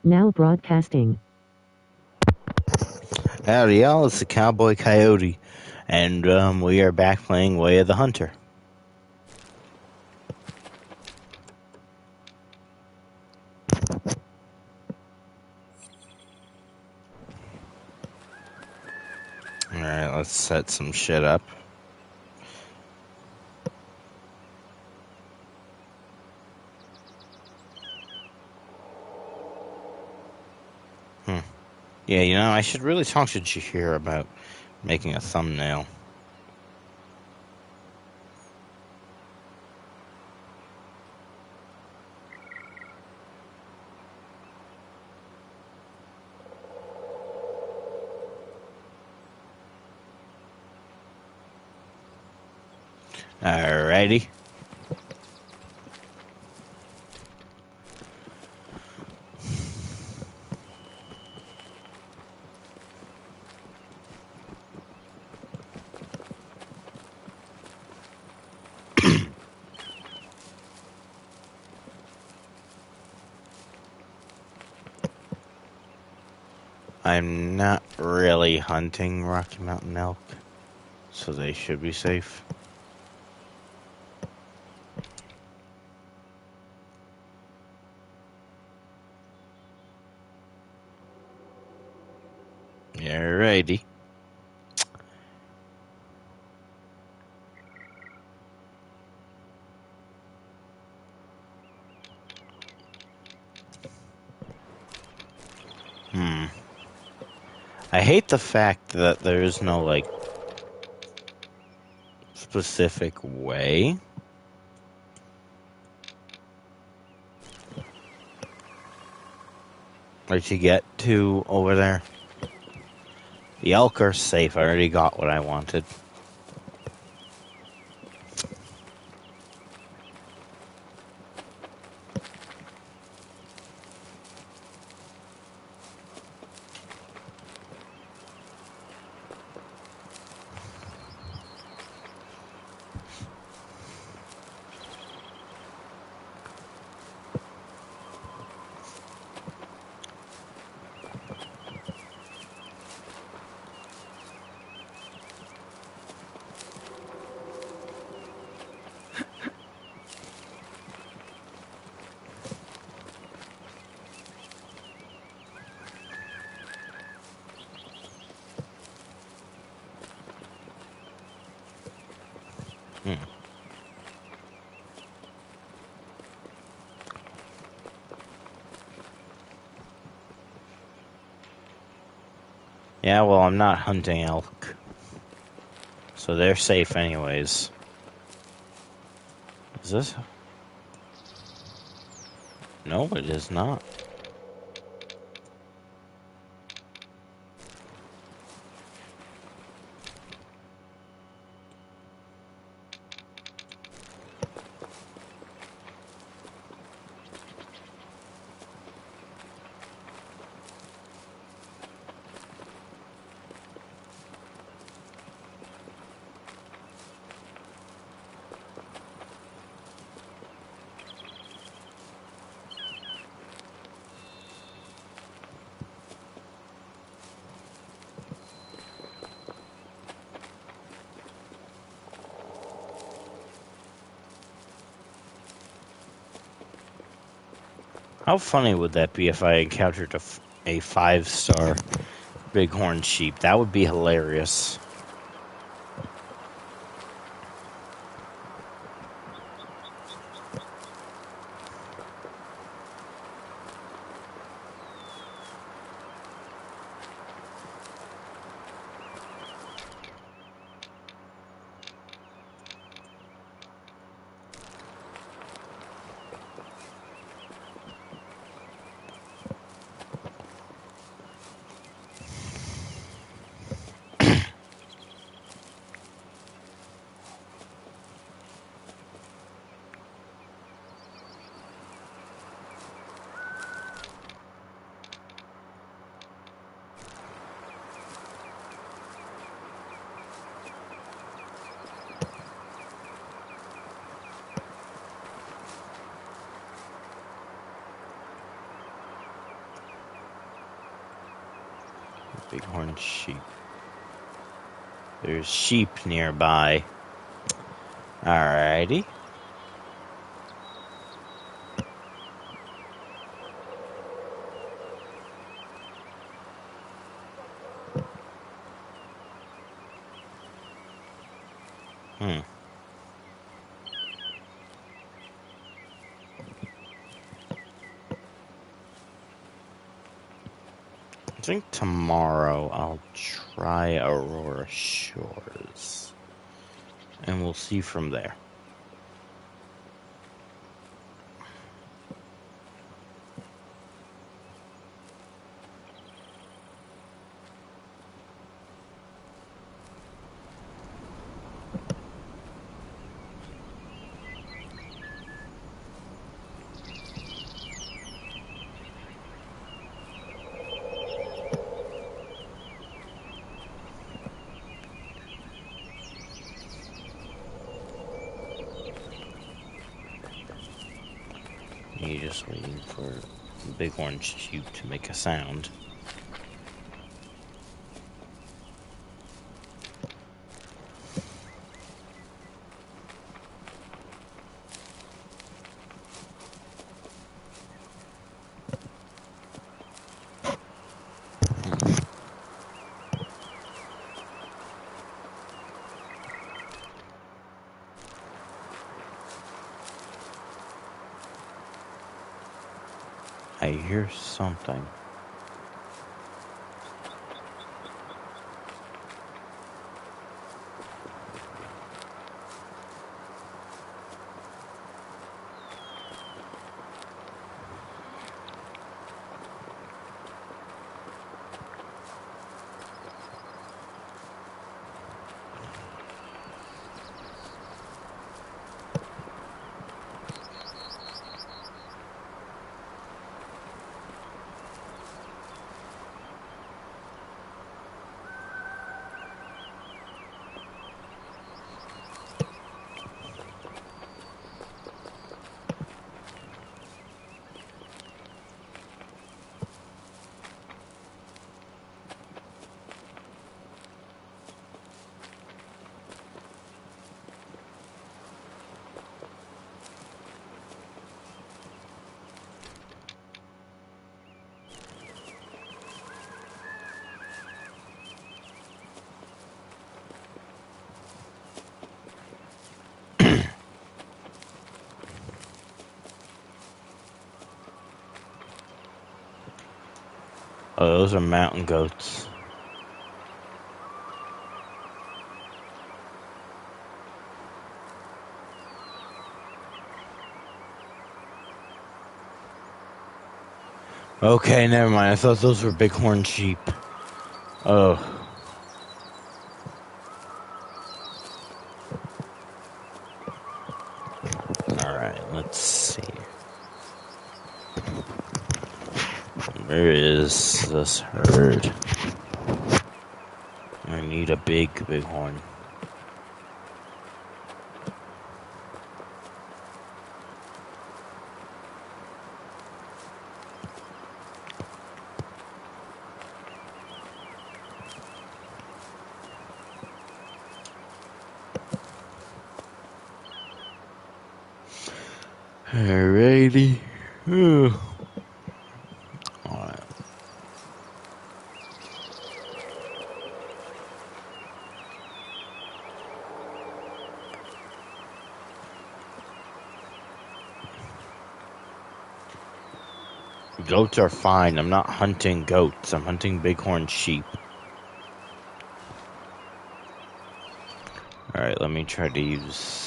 Now broadcasting. Howdy, y'all. It's the Cowboy Coyote, and we are back playing Way of the Hunter. Alright, let's set some shit up. Yeah, you know, I should really talk to Jahir about making a thumbnail. Alrighty. I'm not really hunting Rocky Mountain elk, so they should be safe. Alrighty. I hate the fact that there is no, like, specific way. Like, to get to over there. The elk are safe. I already got what I wanted. Yeah, well, I'm not hunting elk. So they're safe anyways. Is this? No, it is not. How funny would that be if I encountered a 5-star bighorn sheep? That would be hilarious. Bighorn sheep. There's sheep nearby. Alrighty. I think tomorrow I'll try Aurora Shores. And we'll see from there. You're just waiting for the bighorn sheep to make a sound. I hear something. Oh, those are mountain goats. Okay, never mind. I thought those were bighorn sheep. Oh. Alright, let's see. Where is this herd? I need a big bighorn. Alrighty. Alright. Goats are fine. I'm not hunting goats. I'm hunting bighorn sheep. Alright, let me try to use...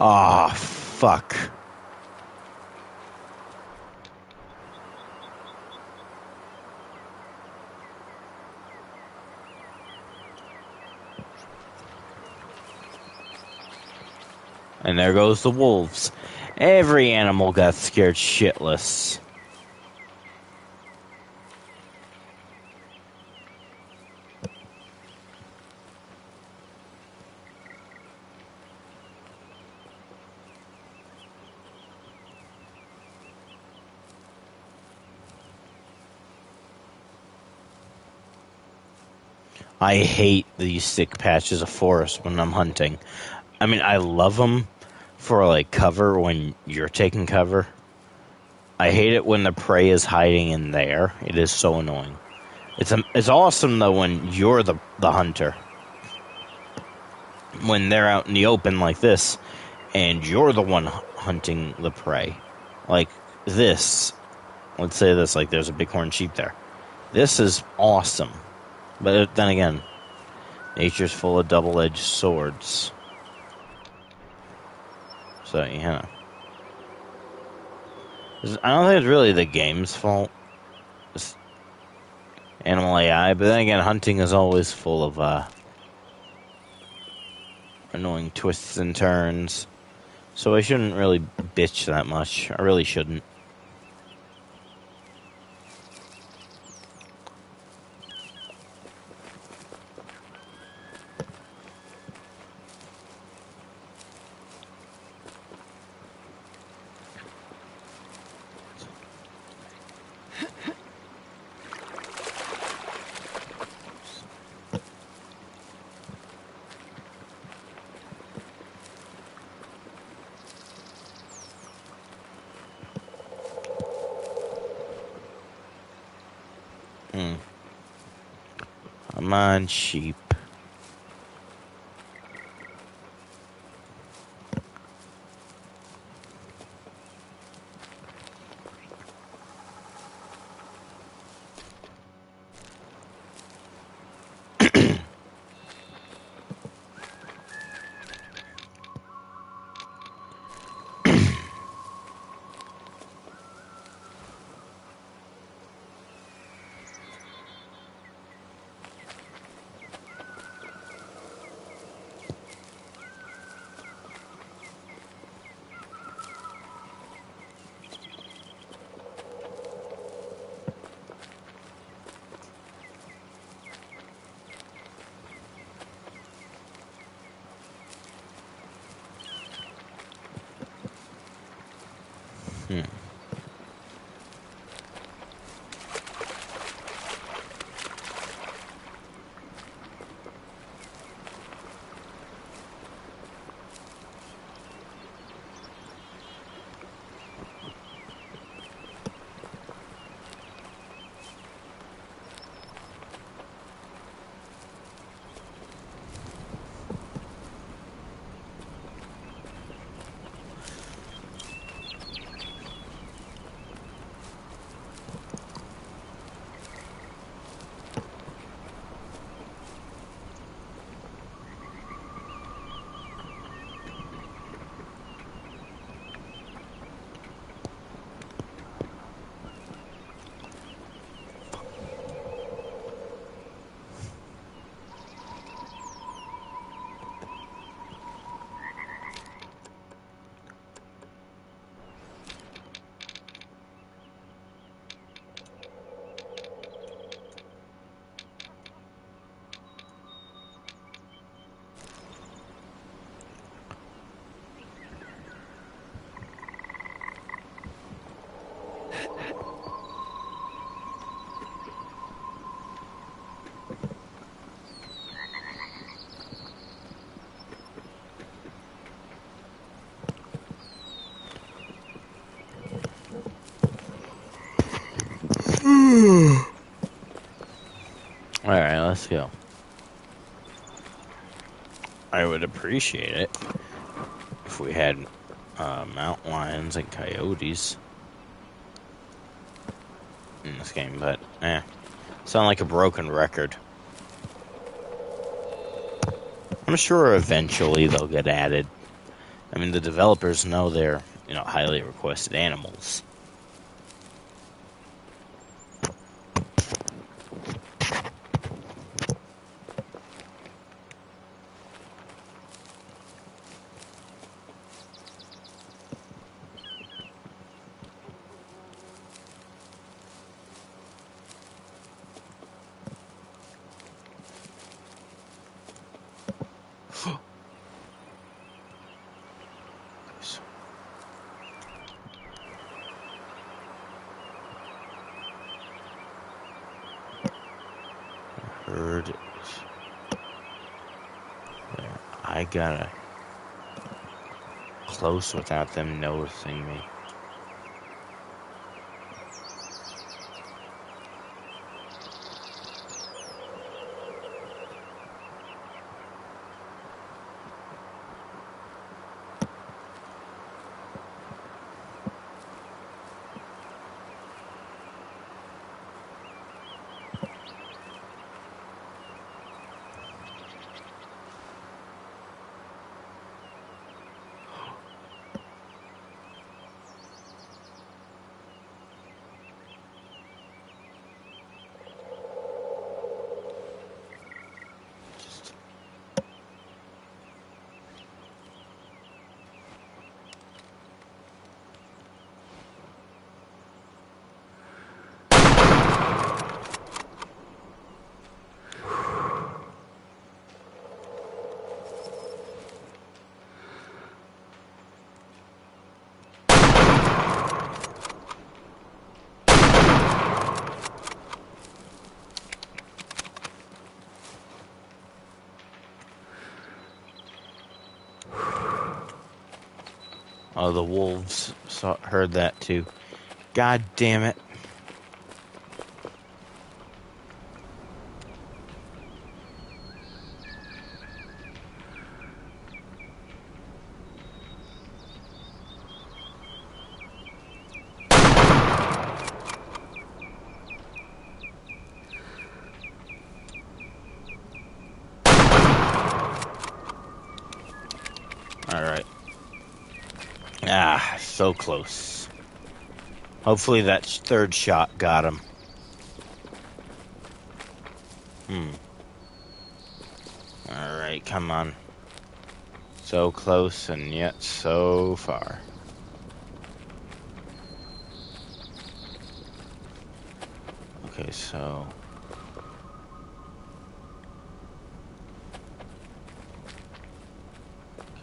Ah, fuck. And there goes the wolves. Every animal got scared shitless. I hate these thick patches of forest when I'm hunting. I mean, I love them for, like, cover when you're taking cover. I hate it when the prey is hiding in there. It is so annoying. It's awesome, though, when you're the hunter. When they're out in the open like this, and you're the one hunting the prey. Like this. Let's say this, like there's a bighorn sheep there. This is awesome. But then again, nature's full of double-edged swords. So, yeah. I don't think it's really the game's fault. It's animal AI, but then again, hunting is always full of annoying twists and turns. So I shouldn't really bitch that much. I really shouldn't. Come on, sheep. Alright, let's go. I would appreciate it if we had mountain lions and coyotes in this game, but sound like a broken record. I'm sure eventually they'll get added. I mean, the developers know they're, highly requested animals. I gotta close without them noticing me. Oh, the wolves heard that too. God damn it. Alright. Ah, so close. Hopefully that third shot got him. Alright, come on. So close and yet so far. Okay, so...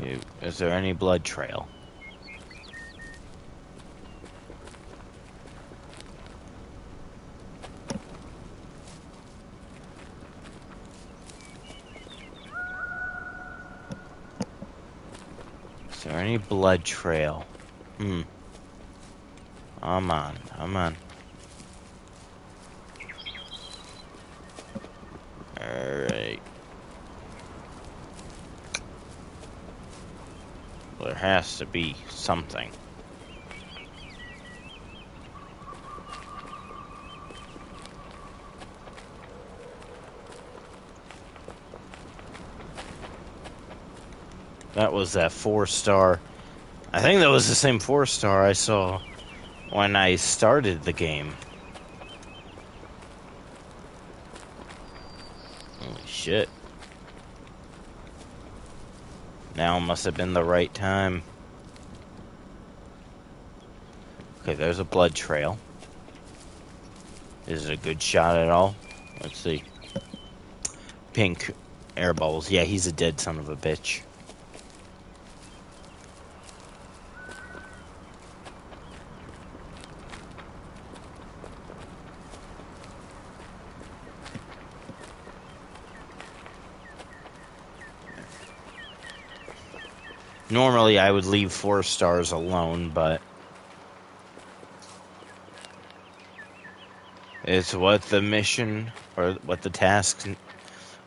Okay, is there any blood trail? Is there any blood trail? Come on, come on. Alright. Well, there has to be something. That was that 4-star. I think that was the same 4-star I saw when I started the game. Holy shit. Now must have been the right time. Okay, there's a blood trail. Is it a good shot at all? Let's see. Pink air bubbles. Yeah, he's a dead son of a bitch. Normally, I would leave 4 stars alone, but it's what the mission or what the task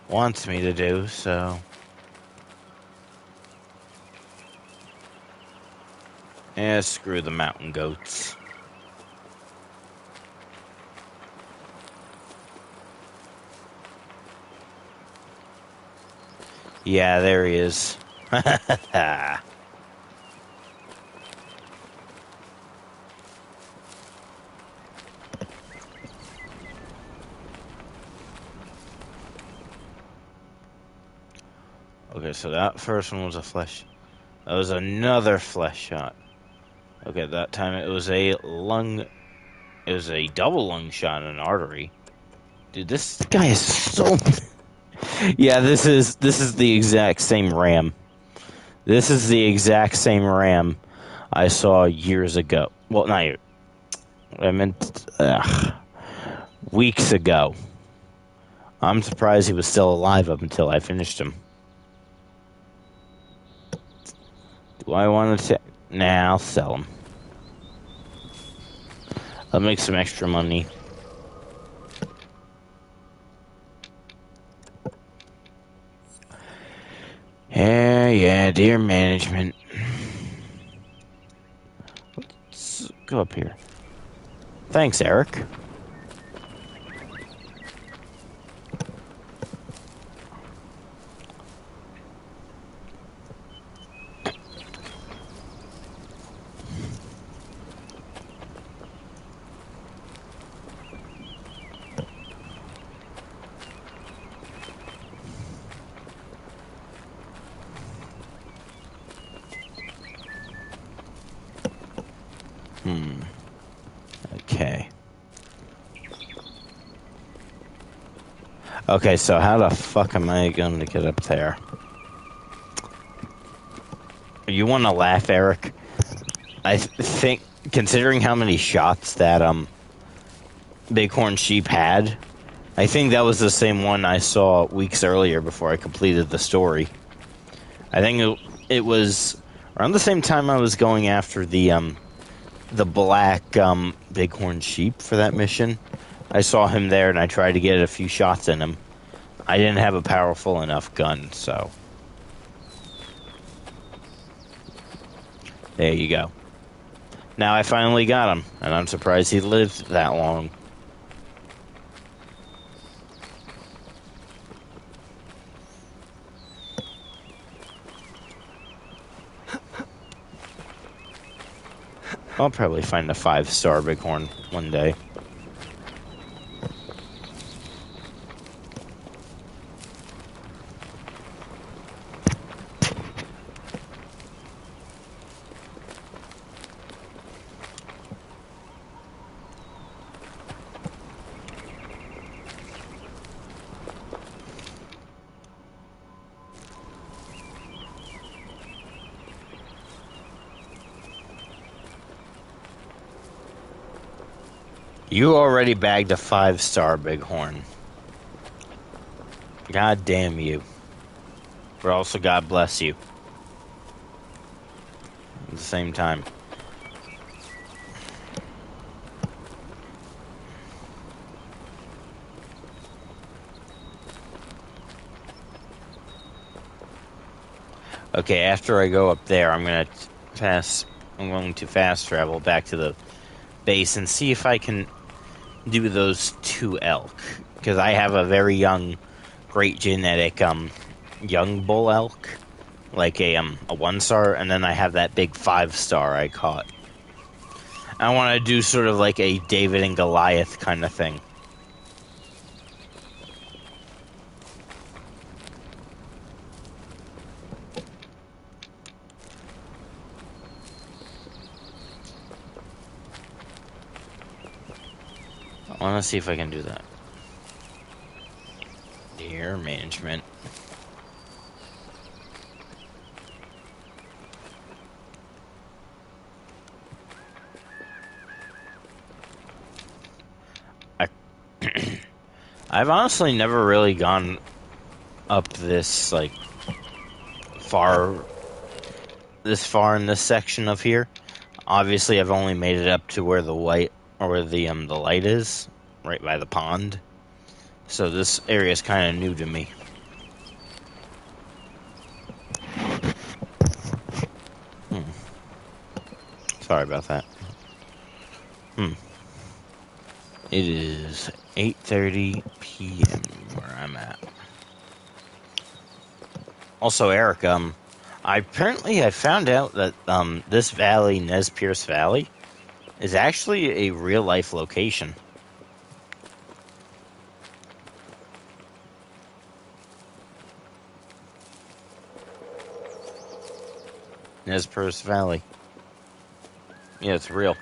wants me to do, so... Yeah, screw the mountain goats. Yeah, there he is. Okay, so that first one was a flesh. That was another flesh shot. Okay, that time it was a lung. It was a double lung shot in an artery. Dude, this guy is so... Yeah, this is the exact same ram. This is the exact same ram I saw years ago. Well, not years. I meant weeks ago. I'm surprised he was still alive up until I finished him. Do I want to? Nah, I'll sell them. I'll make some extra money. Yeah, dear management. Let's go up here. Thanks, Eric. Okay. Okay, so how the fuck am I going to get up there? You want to laugh, Eric? I think, considering how many shots that Bighorn sheep had, I think that was the same one I saw weeks earlier before I completed the story. I think it was around the same time I was going after the black Bighorn sheep for that mission. I saw him there and I tried to get a few shots in him. I didn't have a powerful enough gun, so there you go. Now I finally got him, and I'm surprised he lived that long. I'll probably find a 5-star Bighorn one day. You already bagged a 5-star Bighorn. God damn you. But also God bless you. At the same time. Okay, after I go up there, I'm going to fast travel back to the base and see if I can do those 2 elk. Because I have a very young, great genetic, young bull elk. Like a 1-star, and then I have that big 5-star I caught. I want to do sort of like a David and Goliath kind of thing. I want to see if I can do that. Dear management. I've honestly never really gone up this like this far in this section of here. Obviously, I've only made it up to where the light is, right by the pond. So this area is kind of new to me. Sorry about that. It is 8:30 p.m. where I'm at. Also, Eric, I found out that this valley, Nez Perce Valley, is actually a real life location. Nez Perce Valley. Yeah, it's real.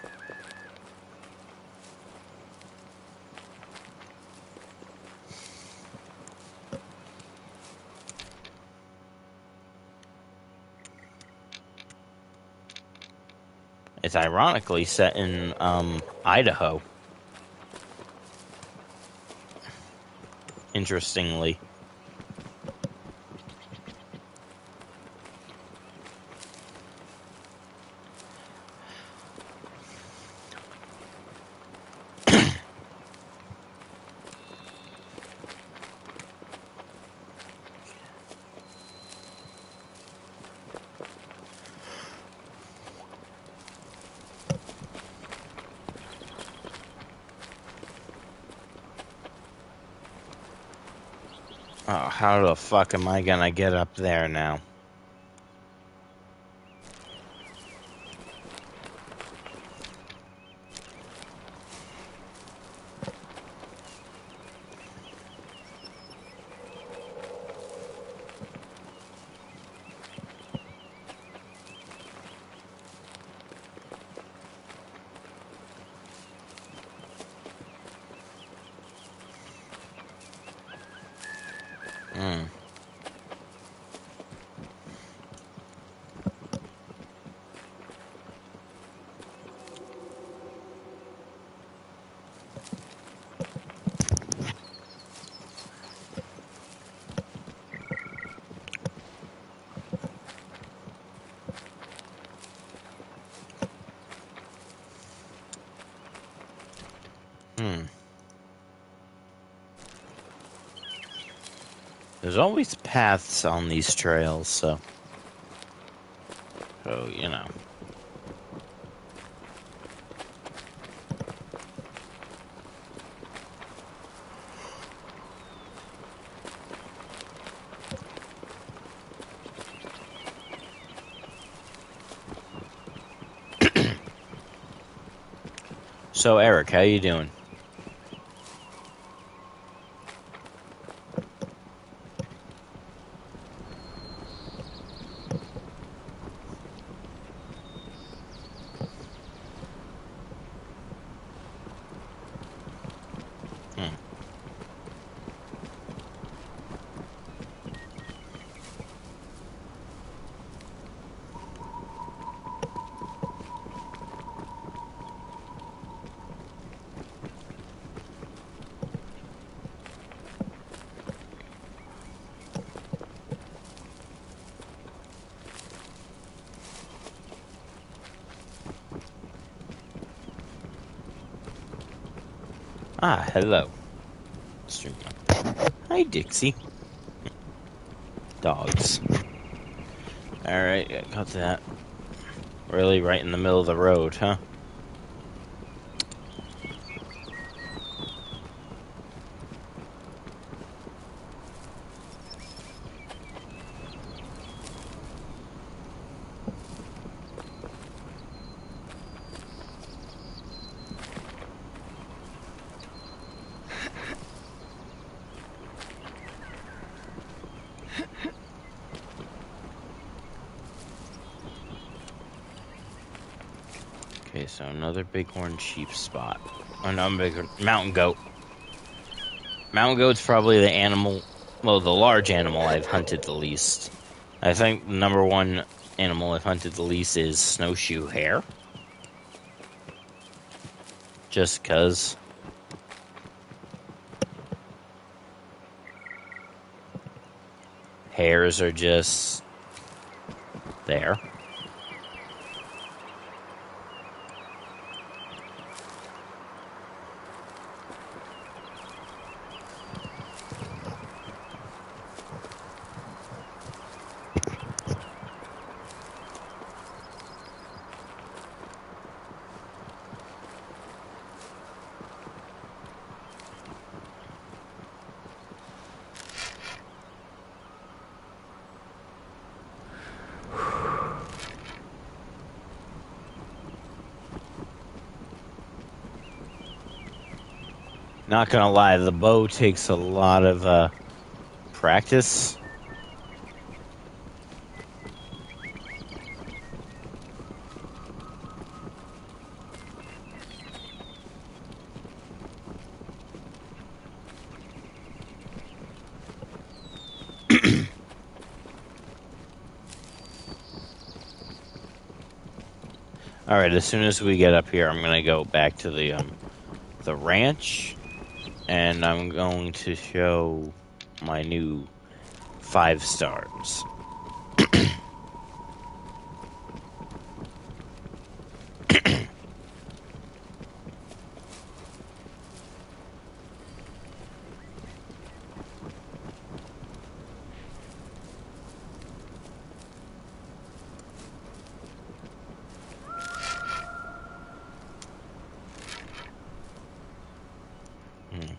It's ironically set in Idaho. Interestingly. Oh, how the fuck am I gonna get up there now? Hmm. Hmm. There's always paths on these trails, so you know. So Eric, how you doing? Hmm. Ah, hello. Stream. Hi, Dixie. Dogs. Alright, I got that. Really right in the middle of the road, huh? Okay, so another bighorn sheep spot. Oh no, mountain goat. Mountain goat's probably the animal, well, the large animal I've hunted the least. I think the number one animal I've hunted the least is snowshoe hare. Just 'cause hares are just there. Not gonna lie, the bow takes a lot of practice. All right, as soon as we get up here, I'm gonna go back to the ranch, and I'm going to show my new 5 stars. Hmm.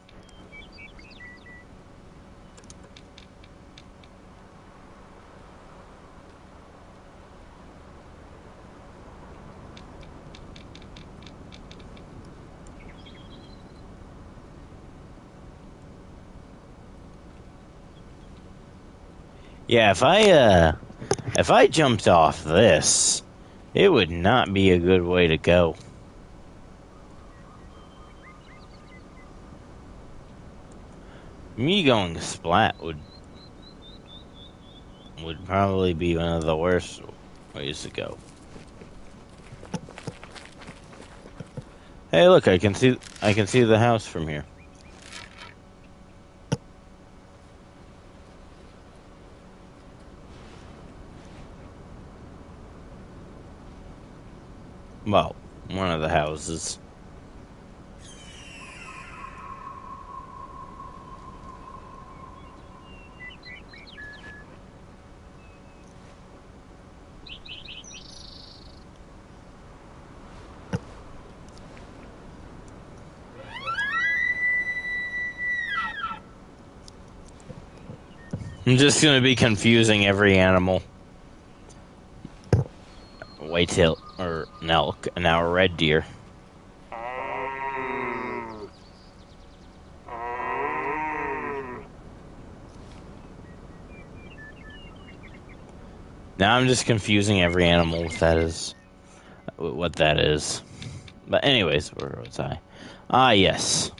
Yeah, if I jumped off this, it would not be a good way to go. Me going splat would probably be one of the worst ways to go. Hey, look, I can see the house from here. Well, one of the houses. I'm just gonna be confusing every animal. Whitetail or an elk, and now a red deer. Now I'm just confusing every animal what that is. But anyways, where was I? Ah, yes.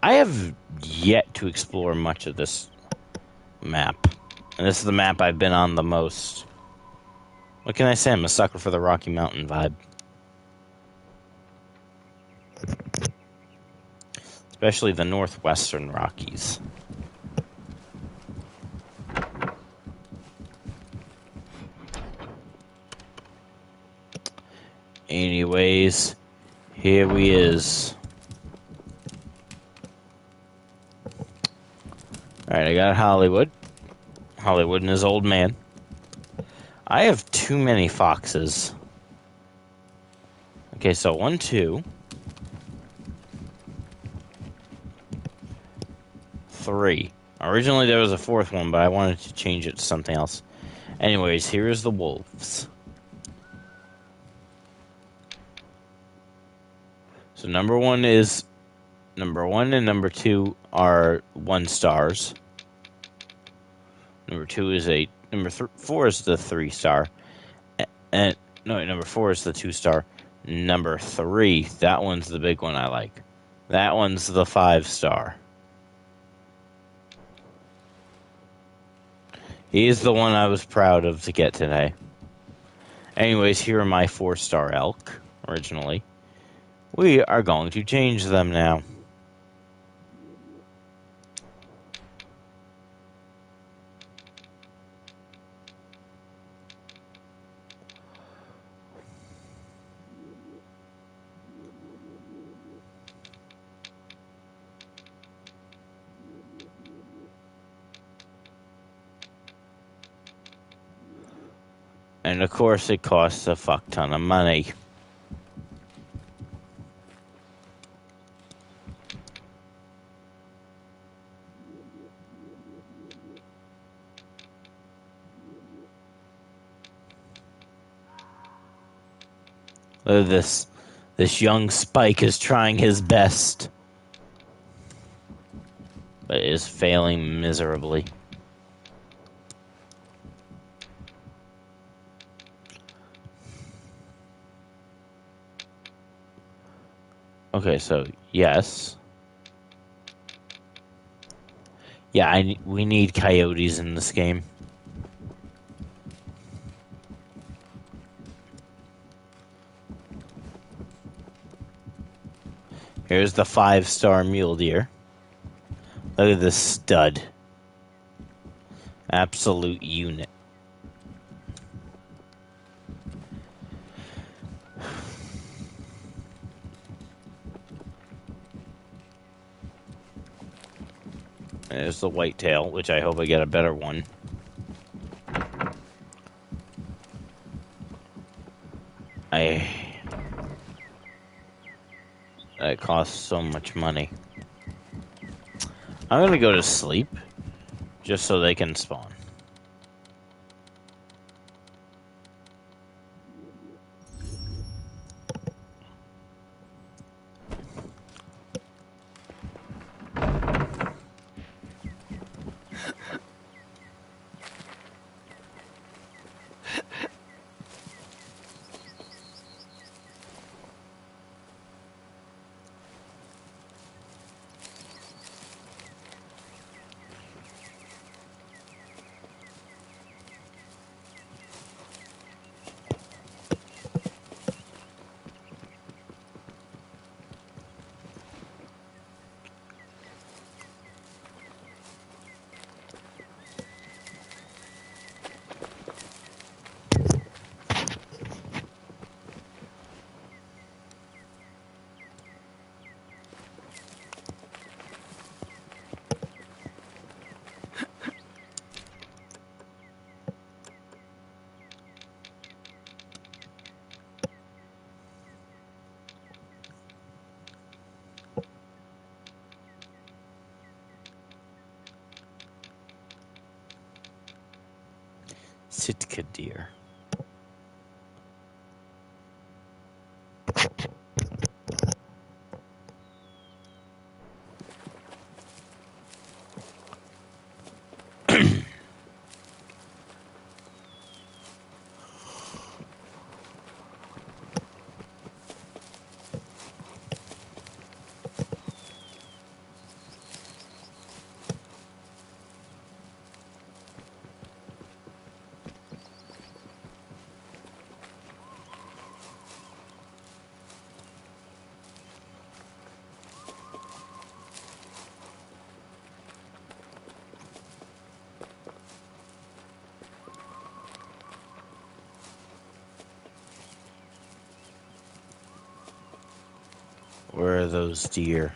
I have yet to explore much of this map. And this is the map I've been on the most. What can I say? I'm a sucker for the Rocky Mountain vibe. Especially the northwestern Rockies. Anyways, here we is. Alright, I got Hollywood. Hollywood and his old man. I have too many foxes. Okay, so 1, 2, 3. Originally there was a fourth one, but I wanted to change it to something else. Anyways, here's the wolves. So number one and number 2 are 1 stars. Number 4 is the 3 star. And no, number 4 is the 2 star. Number 3, that one's the big one I like. That one's the 5 star. He's the one I was proud of to get today. Anyways, here are my 4-star elk, originally. We are going to change them now. And of course, it costs a fuck ton of money. Look at this. This young Spike is trying his best, but is failing miserably. Okay, so yes. Yeah, we need coyotes in this game. Here's the 5-star mule deer. Look at this stud. Absolute unit. There's the whitetail, which I hope I get a better one. It costs so much money. I'm gonna go to sleep, just so they can spawn. Sitka deer. Where are those deer?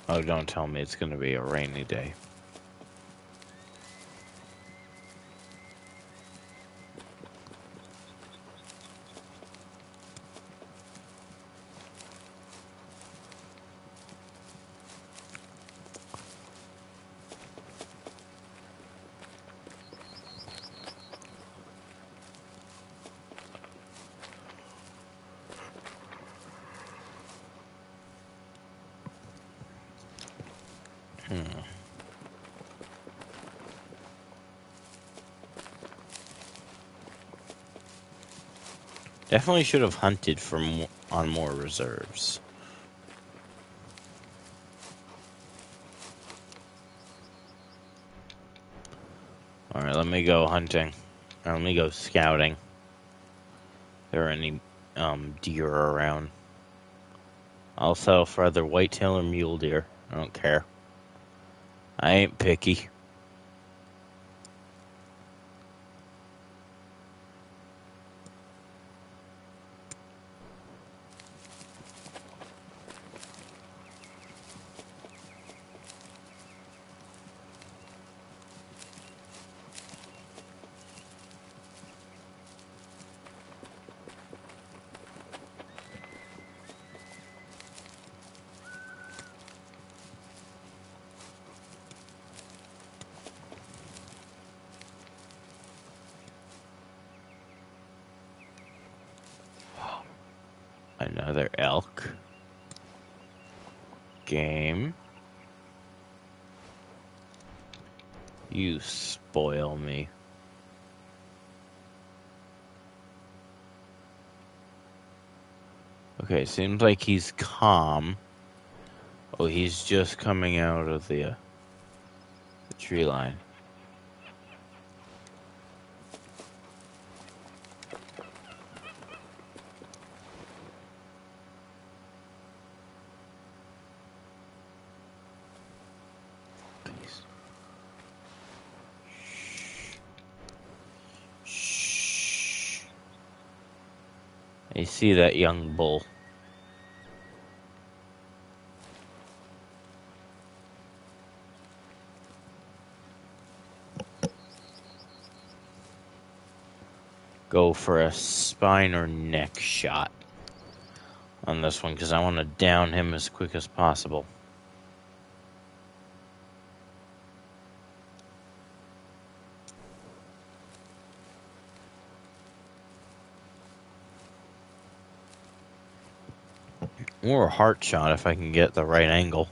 Oh, don't tell me it's going to be a rainy day. Definitely should have hunted for on more reserves. Alright, let me go hunting. Or let me go scouting. If there are any deer around. I'll settle for either whitetail or mule deer. I don't care. I ain't picky. Another elk. Game. You spoil me. Okay, seems like he's calm. Oh, he's just coming out of the tree line. Shh. I see that young bull. Go for a spine or neck shot on this one because I want to down him as quick as possible. Or a heart shot if I can get the right angle.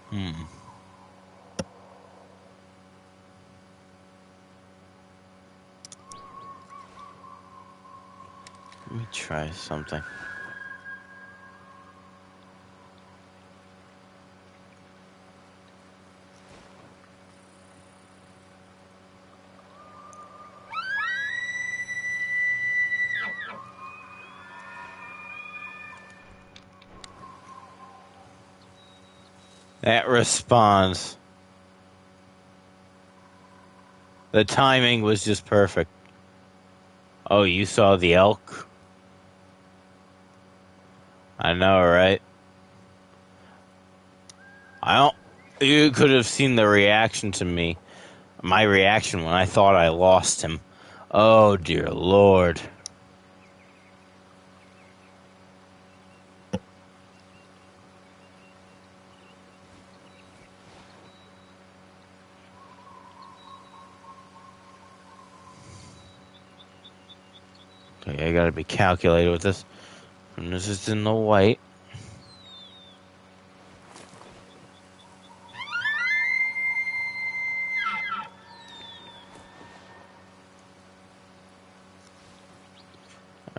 Hmm. Let me try something. That responds. The timing was just perfect. Oh, you saw the elk? I know, right? I don't. You could have seen the reaction to me. My reaction when I thought I lost him. Oh, dear Lord. Okay, I gotta be calculated with this. And this is in the white.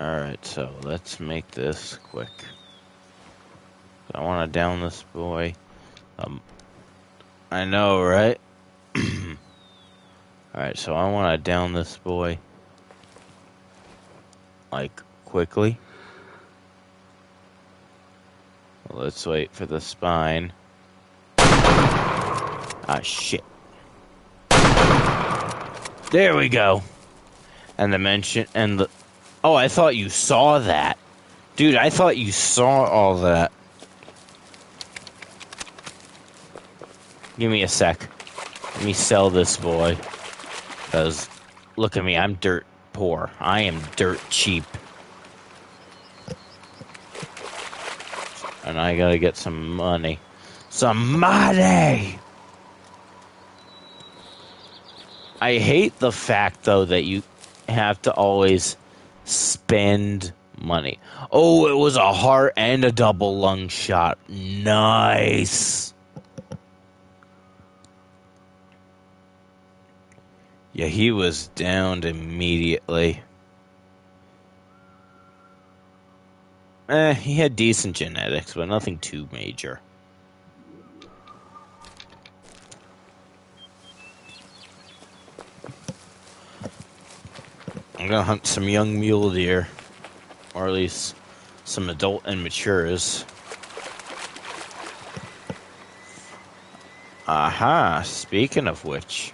Alright, so let's make this quick. I want to down this boy. I know, right? Alright, so I want to down this boy. Like, quickly. Let's wait for the spine. Ah, shit. There we go. And the mention, and the... Oh, I thought you saw that. Dude, I thought you saw all that. Give me a sec. Let me sell this boy. Because, look at me, I'm dirt poor. I am dirt cheap. And I gotta get some money. Some money! I hate the fact, though, that you have to always spend money. Oh, it was a heart and a double lung shot. Nice. Yeah, he was downed immediately. He had decent genetics, but nothing too major. I'm gonna hunt some young mule deer. Or at least some adult and matures. Aha, speaking of which.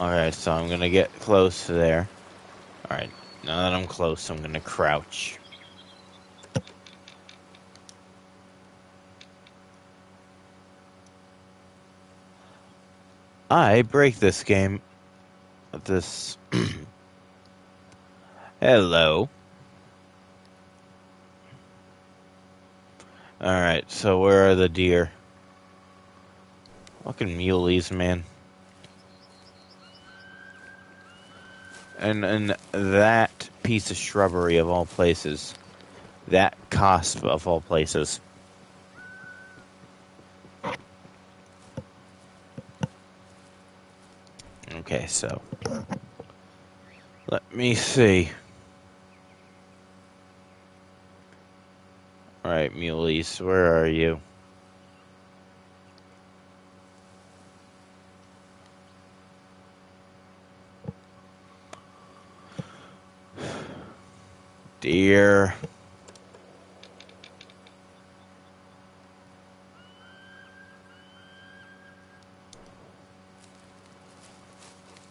Alright, so I'm gonna get close to there. Alright, now that I'm close, I'm gonna crouch. I break this game. This. Hello. Alright, so where are the deer? Fucking muleys, man. And that piece of shrubbery of all places. That cosp of all places. Okay, so. Let me see. Alright, muleys, where are you? Deer.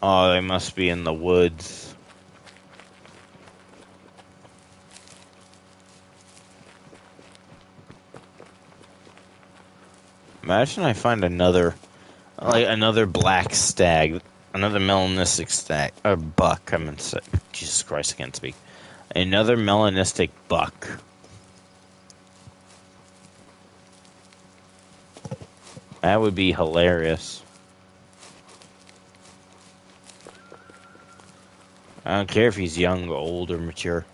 Oh, they must be in the woods. Imagine I find another black stag. Another melanistic stack. Or buck, I meant to say. Jesus Christ, I can't speak. Another melanistic buck. That would be hilarious. I don't care if he's young, old, or mature.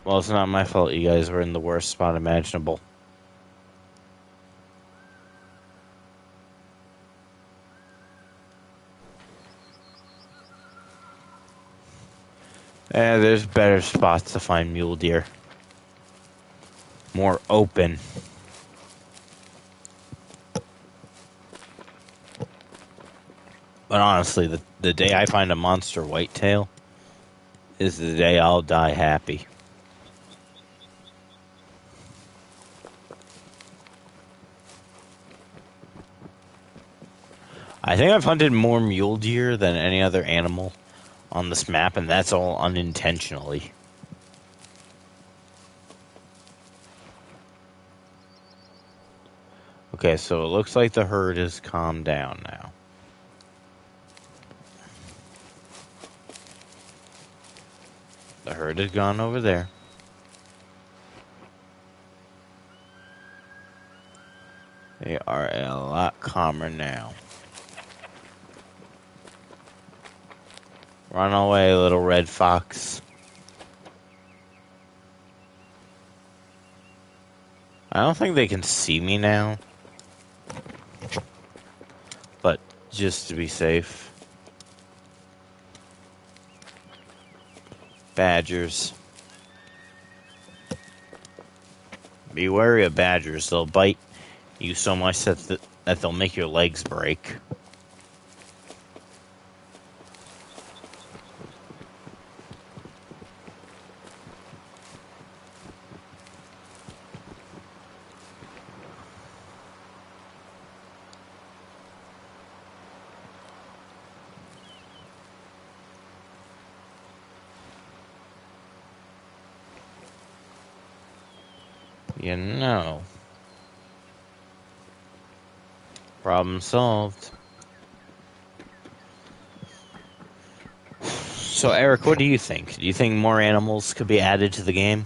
Well, it's not my fault you guys were in the worst spot imaginable. There's better spots to find mule deer. More open. But honestly, the day I find a monster whitetail is the day I'll die happy. I think I've hunted more mule deer than any other animal on this map, and that's all unintentionally. Okay, so it looks like the herd has calmed down now. The herd has gone over there. They are a lot calmer now. Run away, little red fox. I don't think they can see me now. But just to be safe. Badgers. Be wary of badgers. They'll bite you so much that they'll make your legs break. You know. Problem solved. So, Eric, what do you think? Do you think more animals could be added to the game?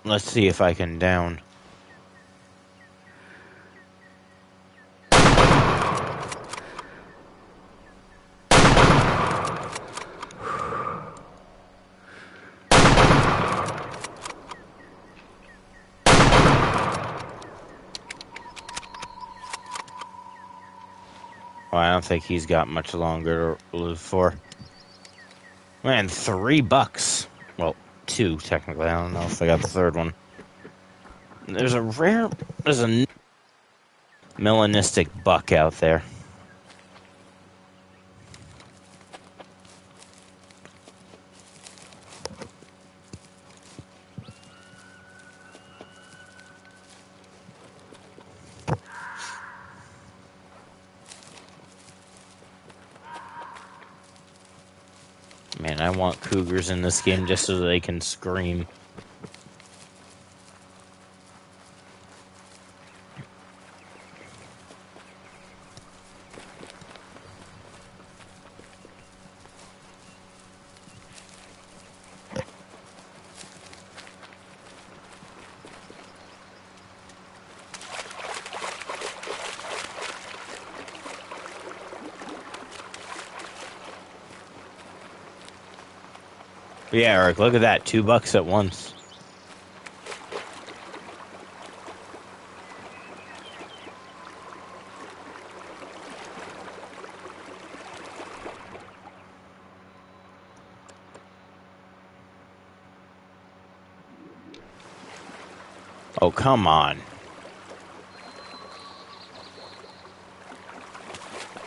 Let's see if I can down. Well, I don't think he's got much longer to live for. Man, $3. Well, 2 technically. I don't know if I got the third one. There's a melanistic buck out there. Man, I want cougars in this game just so they can scream. But yeah, Eric, look at that. $2 at once. Oh, come on.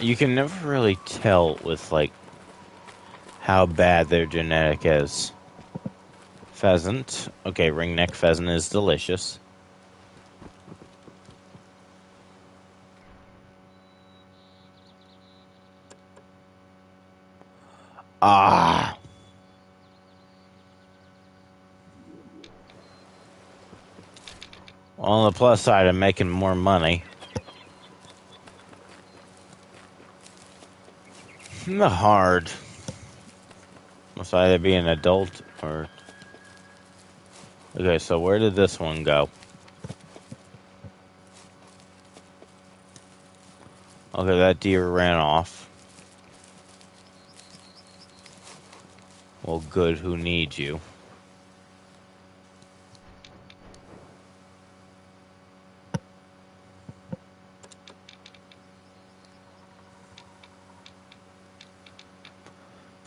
You can never really tell with, like, how bad their genetic is. Pheasant. Okay, ringneck pheasant is delicious. Ah. Well, on the plus side, I'm making more money. Not hard. Must either be an adult or... Okay, so where did this one go? Okay, that deer ran off. Well, good, who needs you?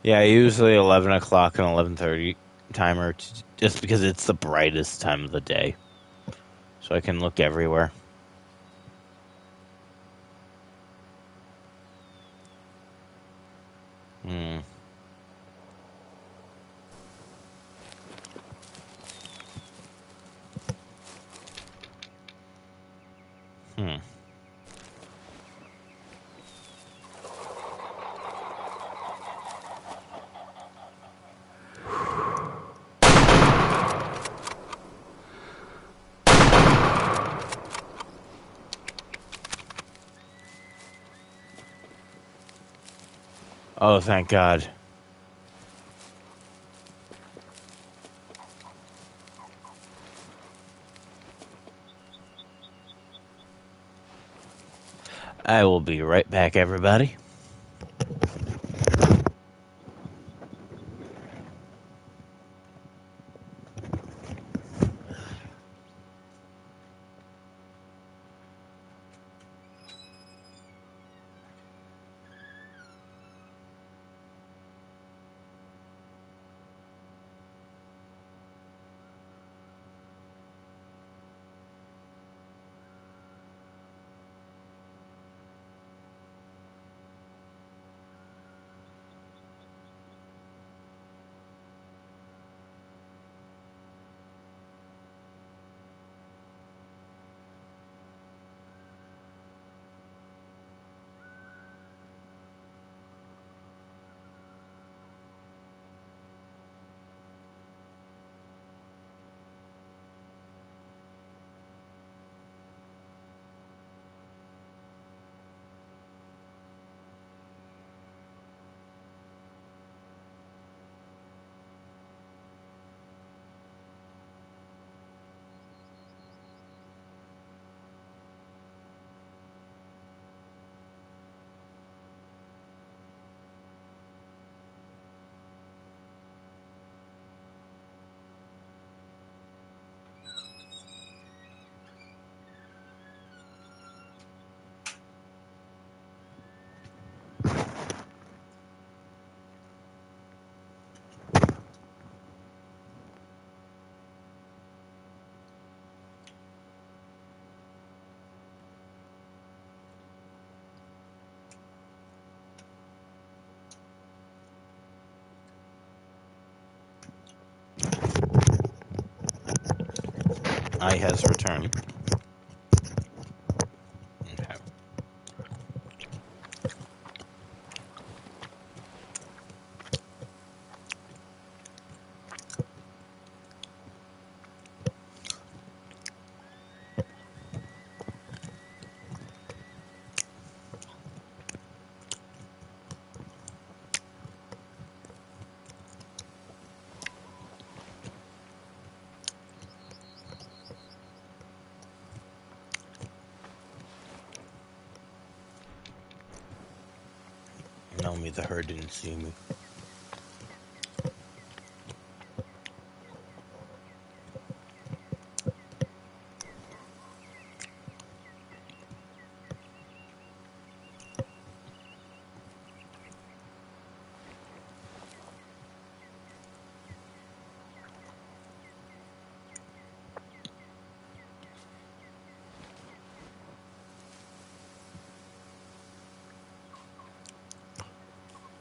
Yeah, usually 11 o'clock and 11:30 timer, just because it's the brightest time of the day. So I can look everywhere. Hmm. Hmm. Oh, thank God. I will be right back, everybody. I has returned. Okay. No, me, the herd didn't see me.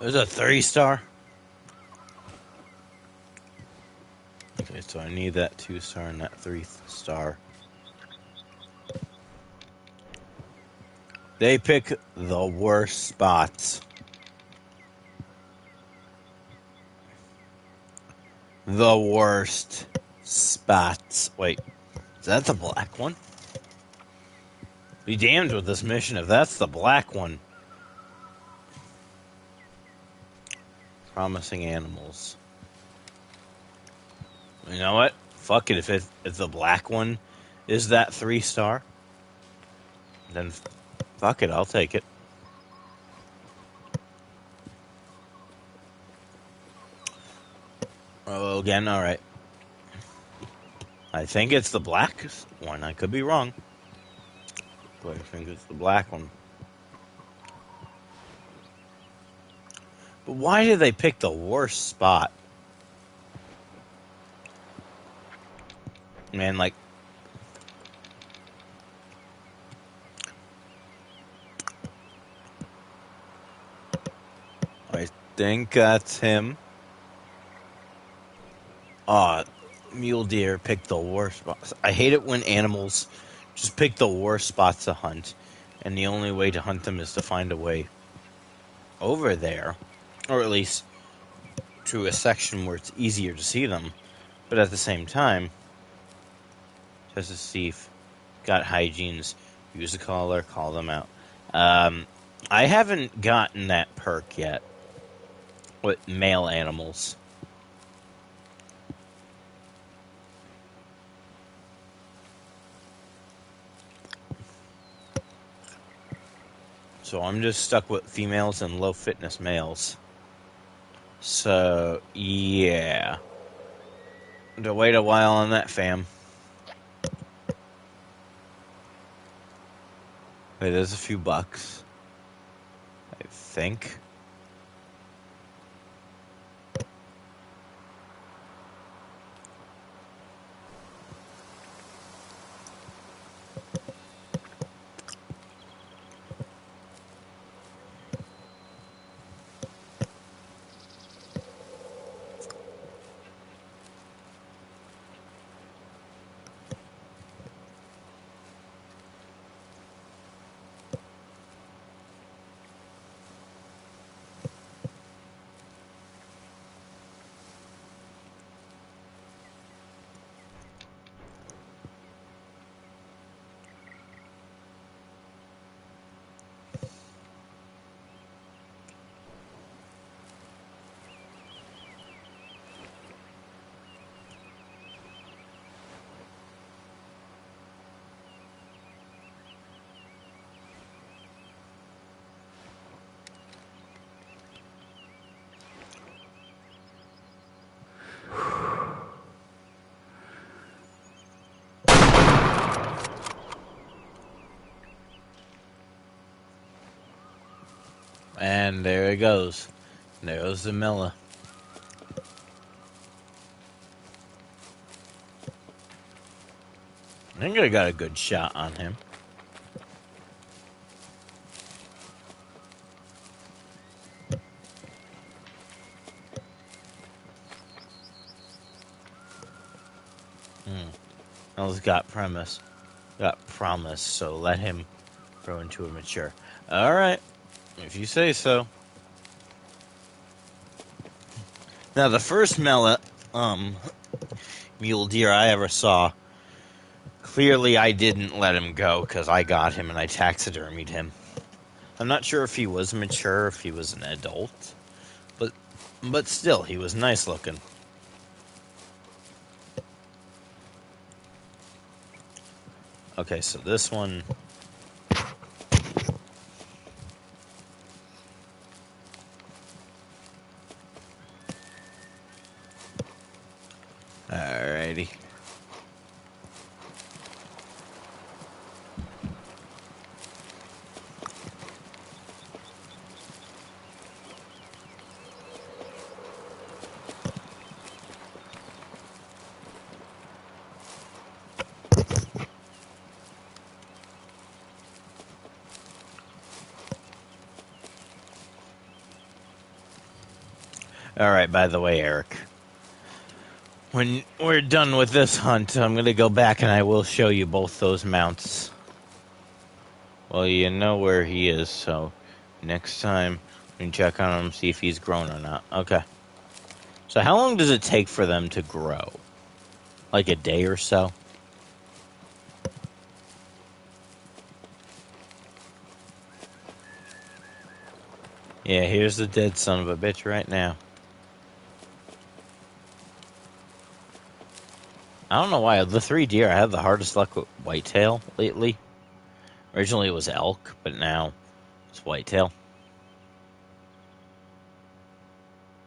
was a 3-star. Okay, so I need that 2-star and that 3-star. They pick the worst spots. The worst spots. Wait, is that the black one? Be damned with this mission if that's the black one. Promising animals. You know what? Fuck it. If the black one is that 3-star, then fuck it. I'll take it. Oh, again, all right. I think it's the black one. I could be wrong, but I think it's the black one. But why did they pick the worst spot? Man, like, I think that's him. Mule deer picked the worst spots. I hate it when animals just pick the worst spots to hunt, and the only way to hunt them is to find a way over there, or at least to a section where it's easier to see them. But at the same time, just to see if got hygienes, use a caller, call them out. I haven't gotten that perk yet with male animals. So I'm just stuck with females and low fitness males. So, yeah. To wait a while on that, fam. It is a few bucks, I think. And there it goes. There's the Miller. I think I got a good shot on him. Mel's got promise. Got promise, so let him grow into a mature. Alright. If you say so. Now the first mule deer I ever saw, clearly I didn't let him go because I got him and I taxidermied him. I'm not sure if he was mature, if he was an adult, but still, he was nice looking. Okay, so this one. Alrighty. All right, by the way, Eric, when we're done with this hunt, I'm going to go back and I will show you both those mounts. Well, you know where he is, so next time we can check on him, see if he's grown or not. Okay. So how long does it take for them to grow? Like a day or so? Yeah, here's the dead son of a bitch right now. I don't know why. The 3 deer, I have the hardest luck with whitetail lately. Originally it was elk, but now it's whitetail.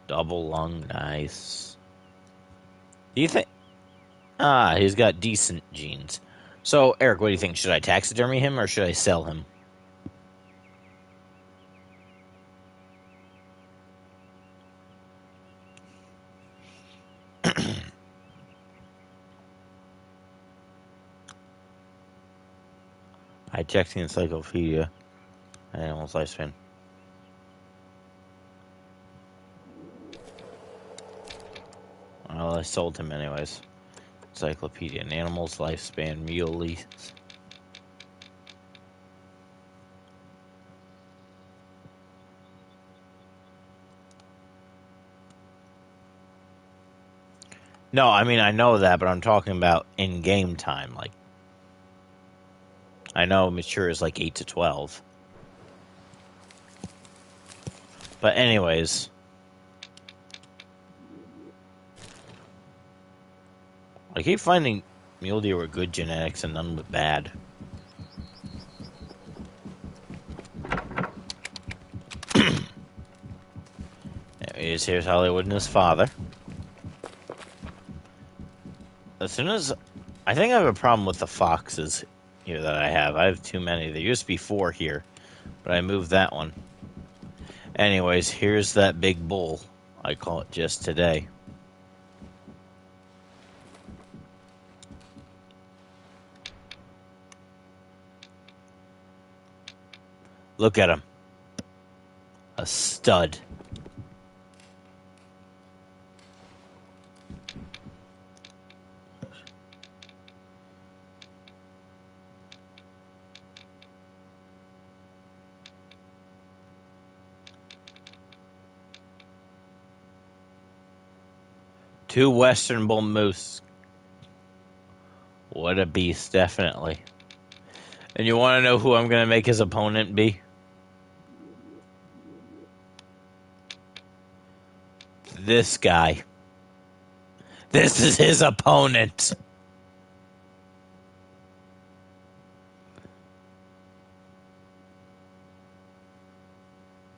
Double lung, nice. Do you think... Ah, he's got decent genes. So, Eric, what do you think? Should I taxidermy him or should I sell him? I checked the encyclopedia. Animals lifespan. Well, I sold him anyways. Encyclopedia. An animal's lifespan. Muley. No, I mean, I know that, but I'm talking about in-game time. Like, I know mature is like 8 to 12. But anyways... I keep finding mule deer with good genetics and none with bad. Here's Hollywood and his father. As soon as... I think I have a problem with the foxes here that I have. I have too many. There used to be 4 here, but I moved that one. Anyways, here's that big bull. I call it just today. Look at him. A stud. Two western bull moose. What a beast, definitely. And you want to know who I'm going to make his opponent be? This guy. This is his opponent.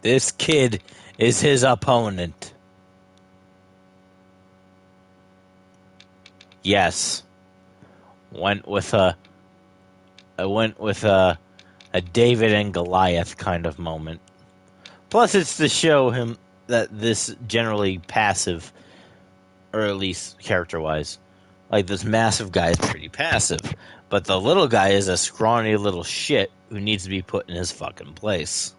This kid is his opponent. Yes. I went with a David and Goliath kind of moment. Plus, it's to show him that this generally passive, or at least character-wise, like this massive guy is pretty passive, but the little guy is a scrawny little shit who needs to be put in his fucking place.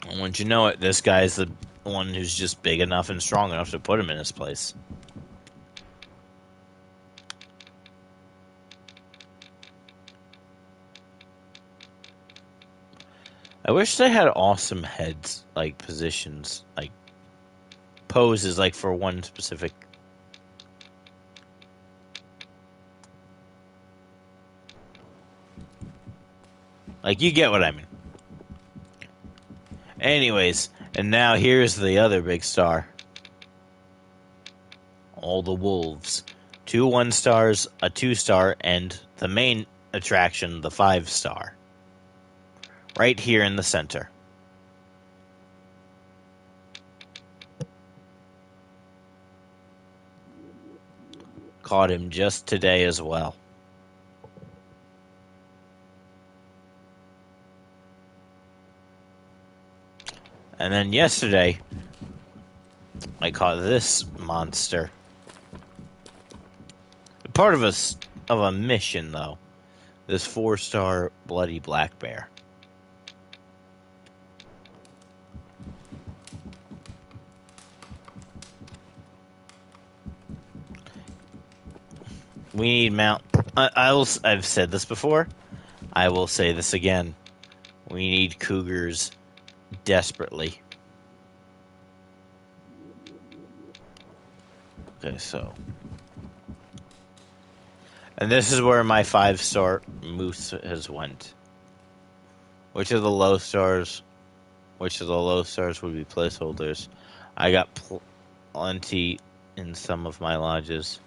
And once you know it, this guy is the one who's just big enough and strong enough to put him in his place. I wish they had awesome heads, like positions, like poses, like for one specific. Like, you get what I mean. Anyways, and now here's the other big star. All the wolves. 2 1-stars, a 2-star, and the main attraction, the 5-star. Right here in the center. Caught him just today as well. And then yesterday, I caught this monster. Part of a mission, though. This 4-star bloody black bear. We need mount. I've said this before. I will say this again. We need cougars desperately. Okay, so. And this is where my 5-star moose has went. Which of the low stars? Which of the low stars would be placeholders? I got plenty in some of my lodges.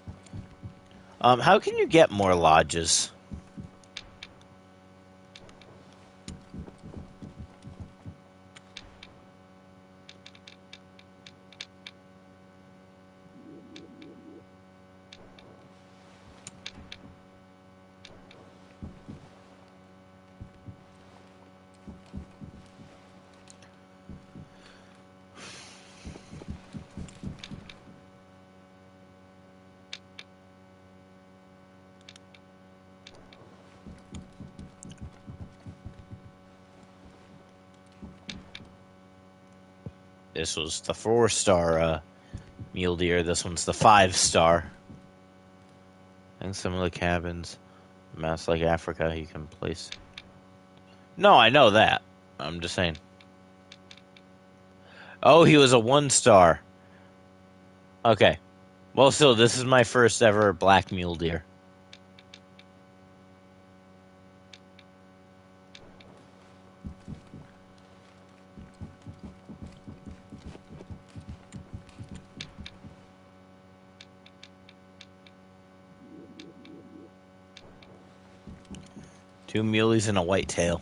How can you get more lodges? This was the 4-star mule deer. This one's the 5-star. And some of the cabins, maps like Africa, you can place. No, I know that. I'm just saying. Oh, he was a 1-star. Okay. Well, still, this is my first ever black mule deer. Two muleys and a whitetail.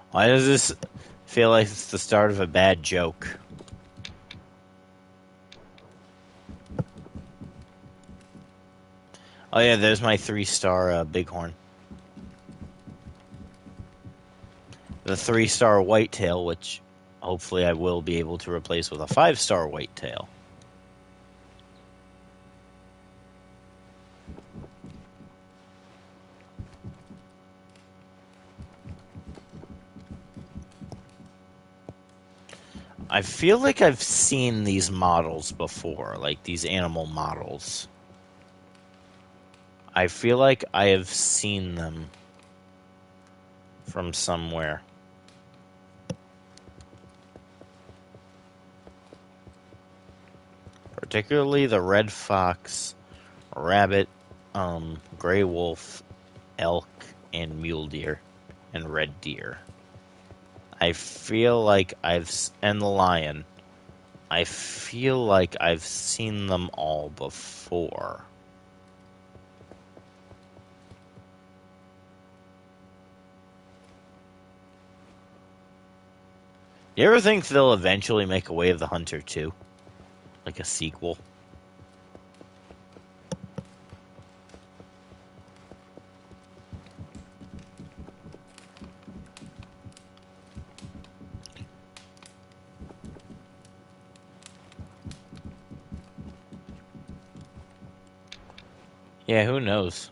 Why does this feel like it's the start of a bad joke? Oh yeah, there's my 3-star bighorn. The 3-star whitetail, which hopefully I will be able to replace with a 5-star whitetail. I feel like I've seen these models before, like these animal models. I feel like I have seen them from somewhere. Particularly the red fox, rabbit, gray wolf, elk, and mule deer, and red deer. I feel like and the lion. I feel like I've seen them all before. You ever think they'll eventually make a Way of the Hunter 2? Like a sequel? Yeah, who knows?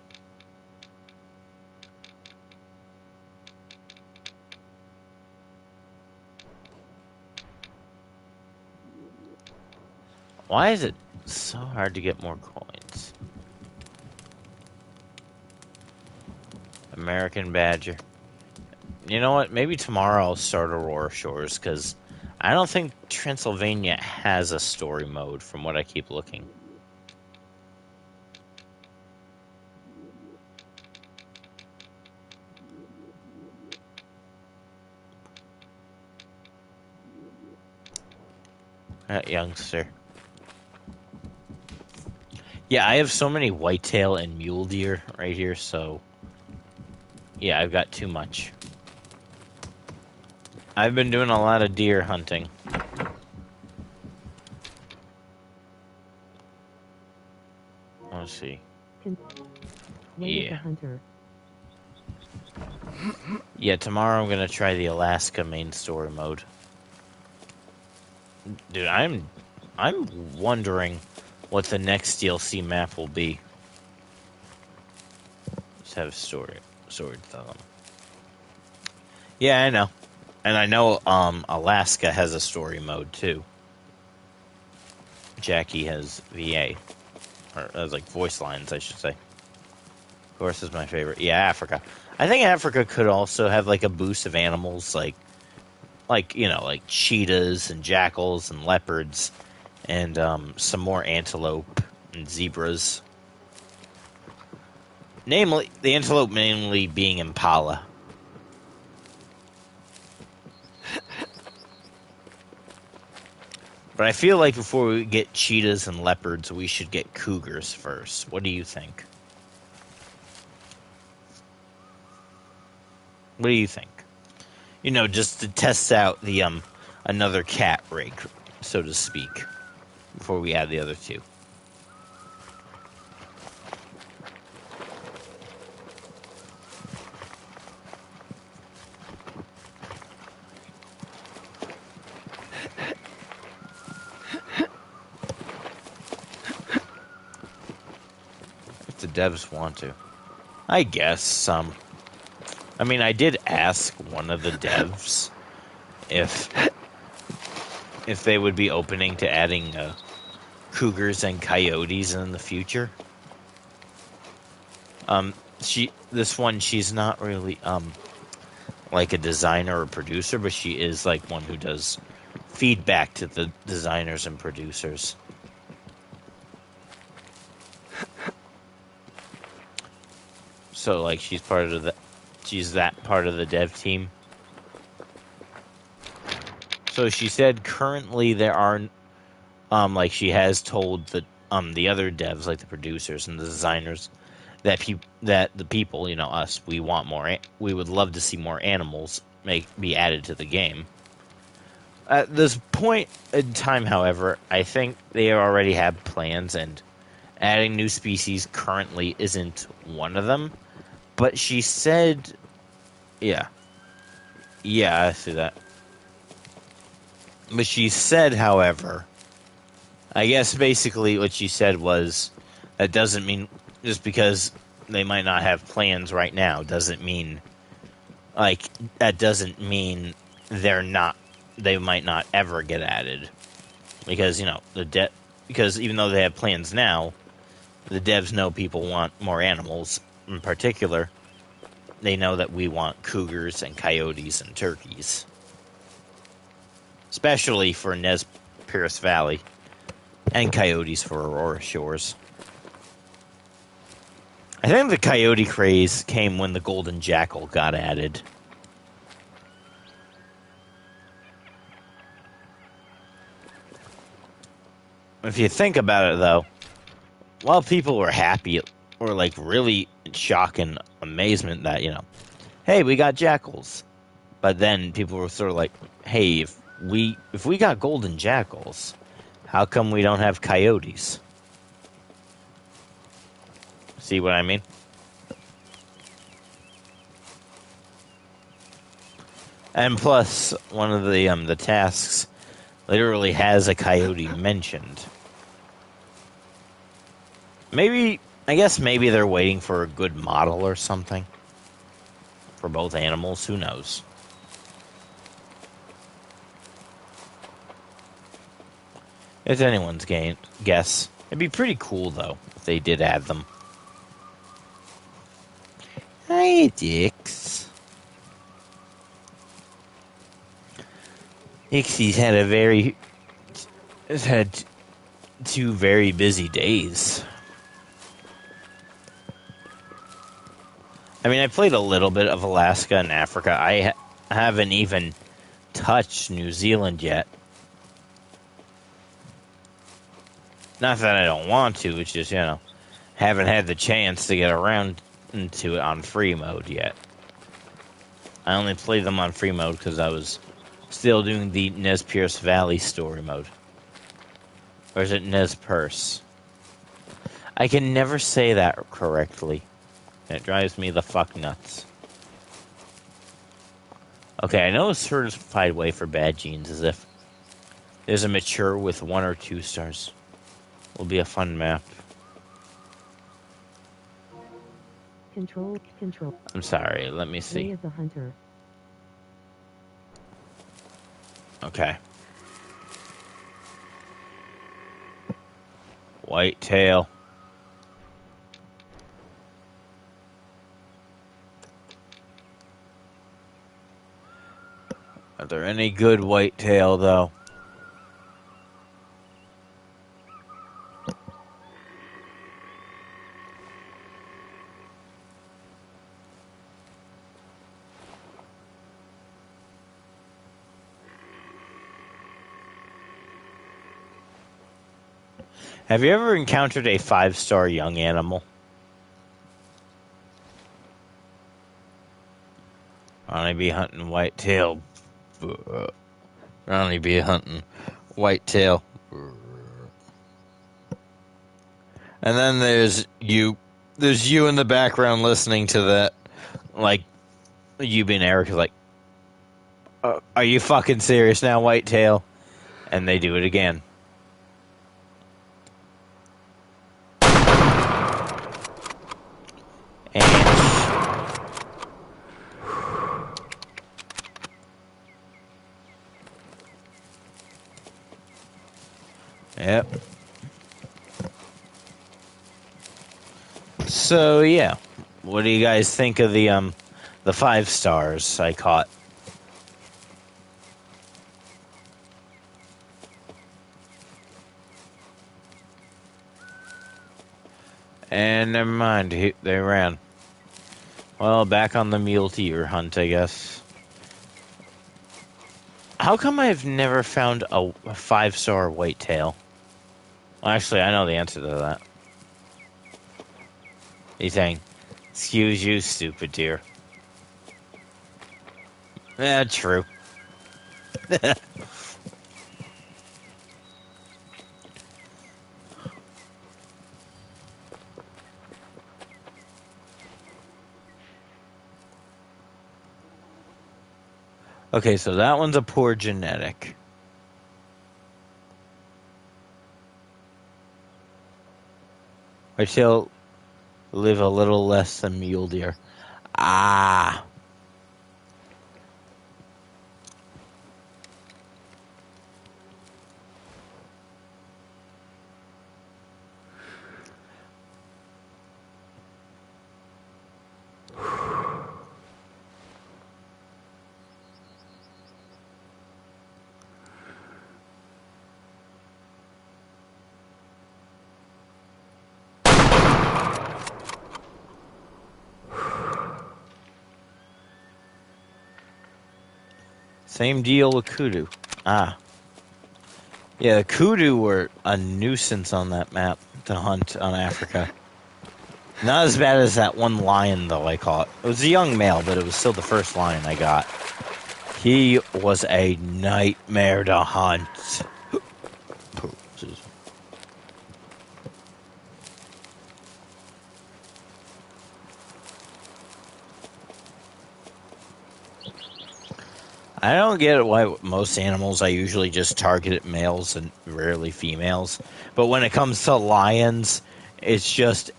Why is it so hard to get more coins? American Badger. You know what? Maybe tomorrow I'll start Aurora Shores, because I don't think Transylvania has a story mode from what I keep looking. That youngster. Yeah, I have so many whitetail and mule deer right here, so yeah, I've got too much. I've been doing a lot of deer hunting. Let's see. Yeah. Yeah, tomorrow I'm gonna try the Alaska main story mode. Dude, I'm wondering what the next DLC map will be. Just have sword thumb. Yeah, I know. And I know Alaska has a story mode too. Jackie has VA. or as like voice lines, I should say. Of course, is my favorite. Yeah, Africa. I think Africa could also have like a boost of animals, like you know, like cheetahs and jackals and leopards, and some more antelope and zebras. Namely, the antelope mainly being impala. But I feel like before we get cheetahs and leopards, we should get cougars first. What do you think? What do you think? You know, just to test out the another cat rig, so to speak, before we add the other two. If the devs want to. I guess I mean, I did ask one of the devs if they would be opening to adding cougars and coyotes in the future. She's not really like a designer or producer, but she is like one who does feedback to the designers and producers. So like she's that part of the dev team. So she said currently there are like she has told the other devs, like the producers and the designers, that the people, you know, us, we would love to see more animals be added to the game. At this point in time, however, I think they already have plans, and adding new species currently isn't one of them. But she said, yeah, I see that. But she said, however, I guess basically what she said was that doesn't mean just because they might not have plans right now doesn't mean they might not ever get added, because you know because even though they have plans now, the devs know people want more animals. In particular, they know that we want cougars and coyotes and turkeys, especially for Nez Perce Valley, and coyotes for Aurora Shores. I think the coyote craze came when the golden jackal got added. If you think about it, though, while people were happy, or like really in shock and amazement that, you know, hey, we got jackals. But then people were sort of like, hey, if we got golden jackals, how come we don't have coyotes? See what I mean? And plus, one of the tasks literally has a coyote mentioned. I guess maybe they're waiting for a good model or something for both animals. Who knows? It's anyone's guess. It'd be pretty cool, though, if they did add them. Hi, Dix. Dixie's had 2 very busy days. I mean, I played a little bit of Alaska and Africa. I haven't even touched New Zealand yet. Not that I don't want to, it's just, you know, haven't had the chance to get around into it on free mode yet. I only played them on free mode because I was still doing the Nez Perce Valley story mode. Or is it Nez Perce? I can never say that correctly. It drives me the fuck nuts. Okay, I know a certified way for bad genes is if there's a mature with 1 or 2 stars. Will be a fun map. Control. I'm sorry, let me see. Ray is a hunter. Okay. Whitetail. Are there any good whitetail, though? Have you ever encountered a 5-star young animal? Only be hunting whitetail. Only be hunting whitetail. And then there's you. There's you in the background listening to that. Like, you being Eric is like, are you fucking serious now, whitetail? And they do it again. And yep. So yeah, what do you guys think of the 5 stars I caught? And never mind, they ran. Well, back on the mule deer hunt, I guess. How come I've never found a 5-star whitetail? Well, actually, I know the answer to that. He's saying, "Excuse you, stupid deer." Yeah, true. Okay, so that one's a poor genetic. Whitetail live a little less than mule deer. Ah. Same deal with kudu. Ah. Yeah, the kudu were a nuisance on that map to hunt on Africa. Not as bad as that one lion, though, I caught. It was a young male, but it was still the first lion I got. He was a nightmare to hunt. I don't get it why most animals I usually just target at males and rarely females. But when it comes to lions, it's just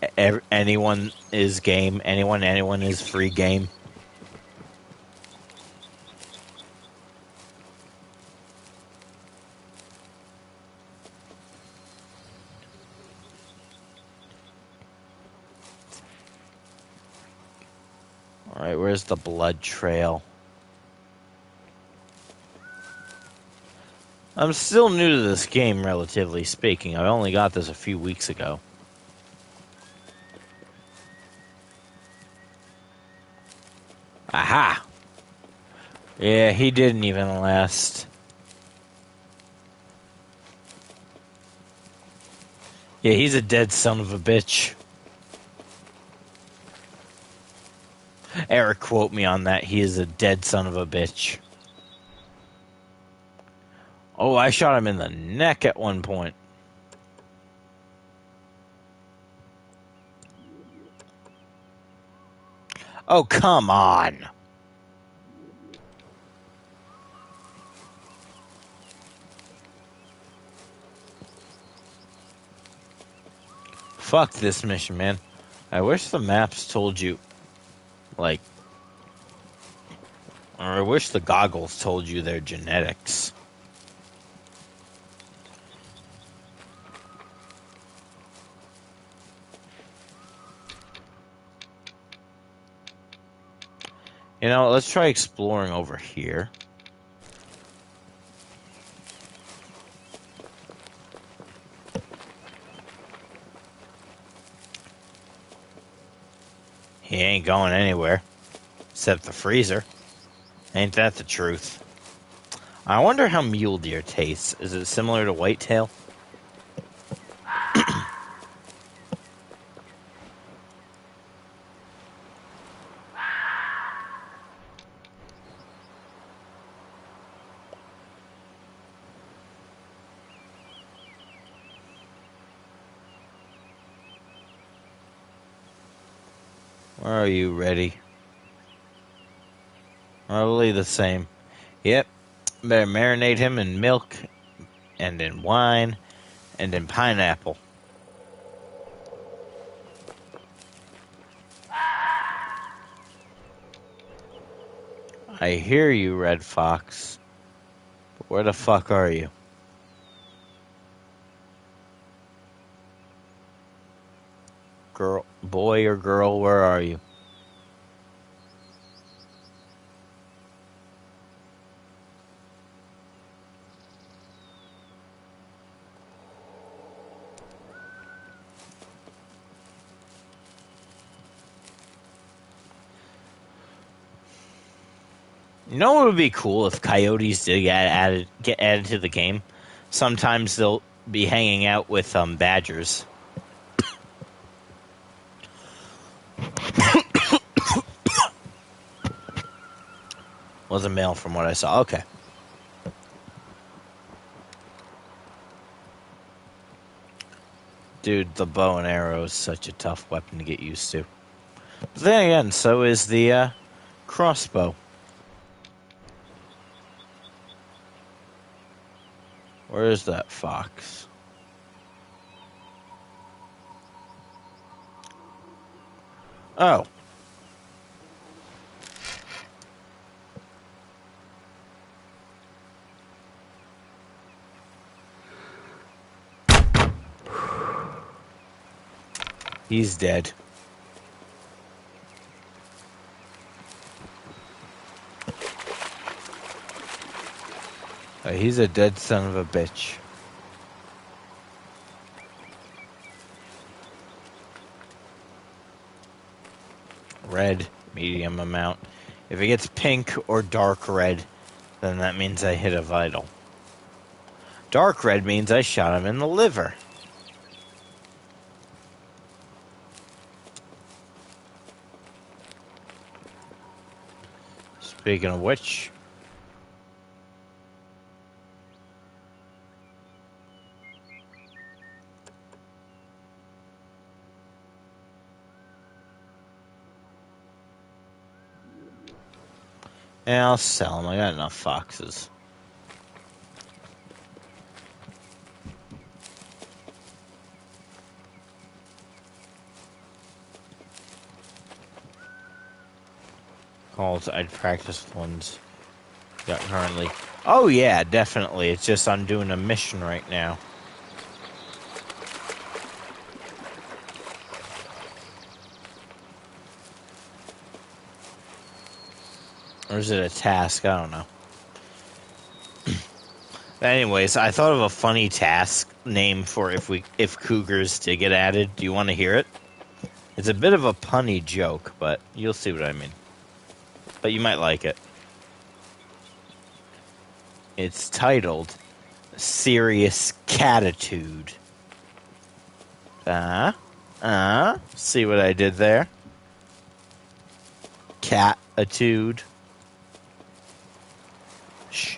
anyone is game. Anyone is free game. All right, where's the blood trail? I'm still new to this game, relatively speaking. I only got this a few weeks ago. Aha! Yeah, he didn't even last. Yeah, he's a dead son of a bitch. Eric, quote me on that. He is a dead son of a bitch. Oh, I shot him in the neck at one point. Oh, come on. Fuck this mission, man. I wish the maps told you, like, or I wish the goggles told you their genetics. You know, let's try exploring over here. He ain't going anywhere. Except the freezer. Ain't that the truth? I wonder how mule deer tastes. Is it similar to whitetail? Where are you, ready? Probably the same. Yep. Better marinate him in milk, and in wine, and in pineapple. I hear you, Red Fox. But where the fuck are you? Girl, boy or girl, where are you? You know what would be cool if coyotes did get added to the game? Sometimes they'll be hanging out with badgers. Was a male from what I saw. Okay. Dude, the bow and arrow is such a tough weapon to get used to. But then again, so is the crossbow. Where is that fox? Oh. He's dead. He's a dead son of a bitch. Red, medium amount. If it gets pink or dark red, then that means I hit a vital. Dark red means I shot him in the liver. Speaking of which... yeah, I'll sell them. I got enough foxes. Calls I'd practice ones got currently. Oh yeah, definitely. It's just I'm doing a mission right now. Or is it a task? I don't know. Anyways, I thought of a funny task name for if cougars did get added. Do you want to hear it? It's a bit of a punny joke, but you'll see what I mean. But you might like it. It's titled Serious Catitude. See what I did there? Catitude. Shh.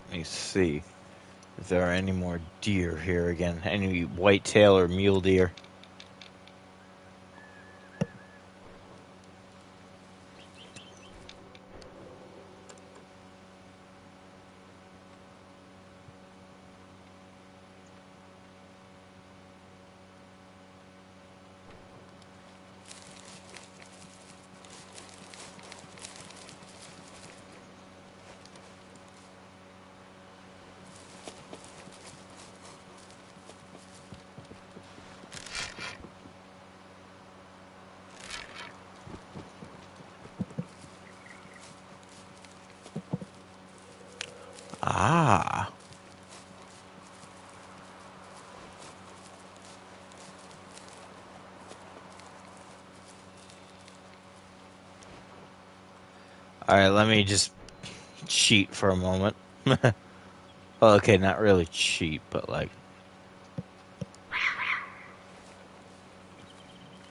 Let me see if there are any more deer here again. Any whitetail or mule deer. Alright, let me just cheat for a moment. Well, okay, not really cheat, but like...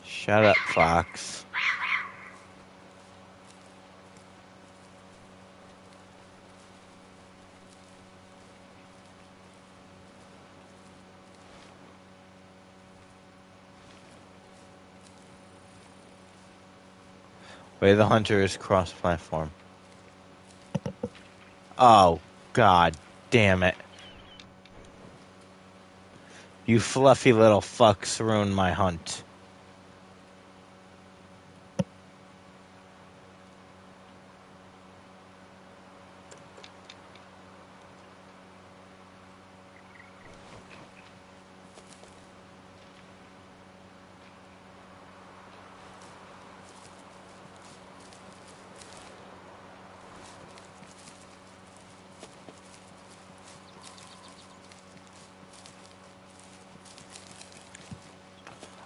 Shut up, Fox. Way the hunter is cross-platform. Oh, god damn it. You fluffy little fucks ruined my hunt.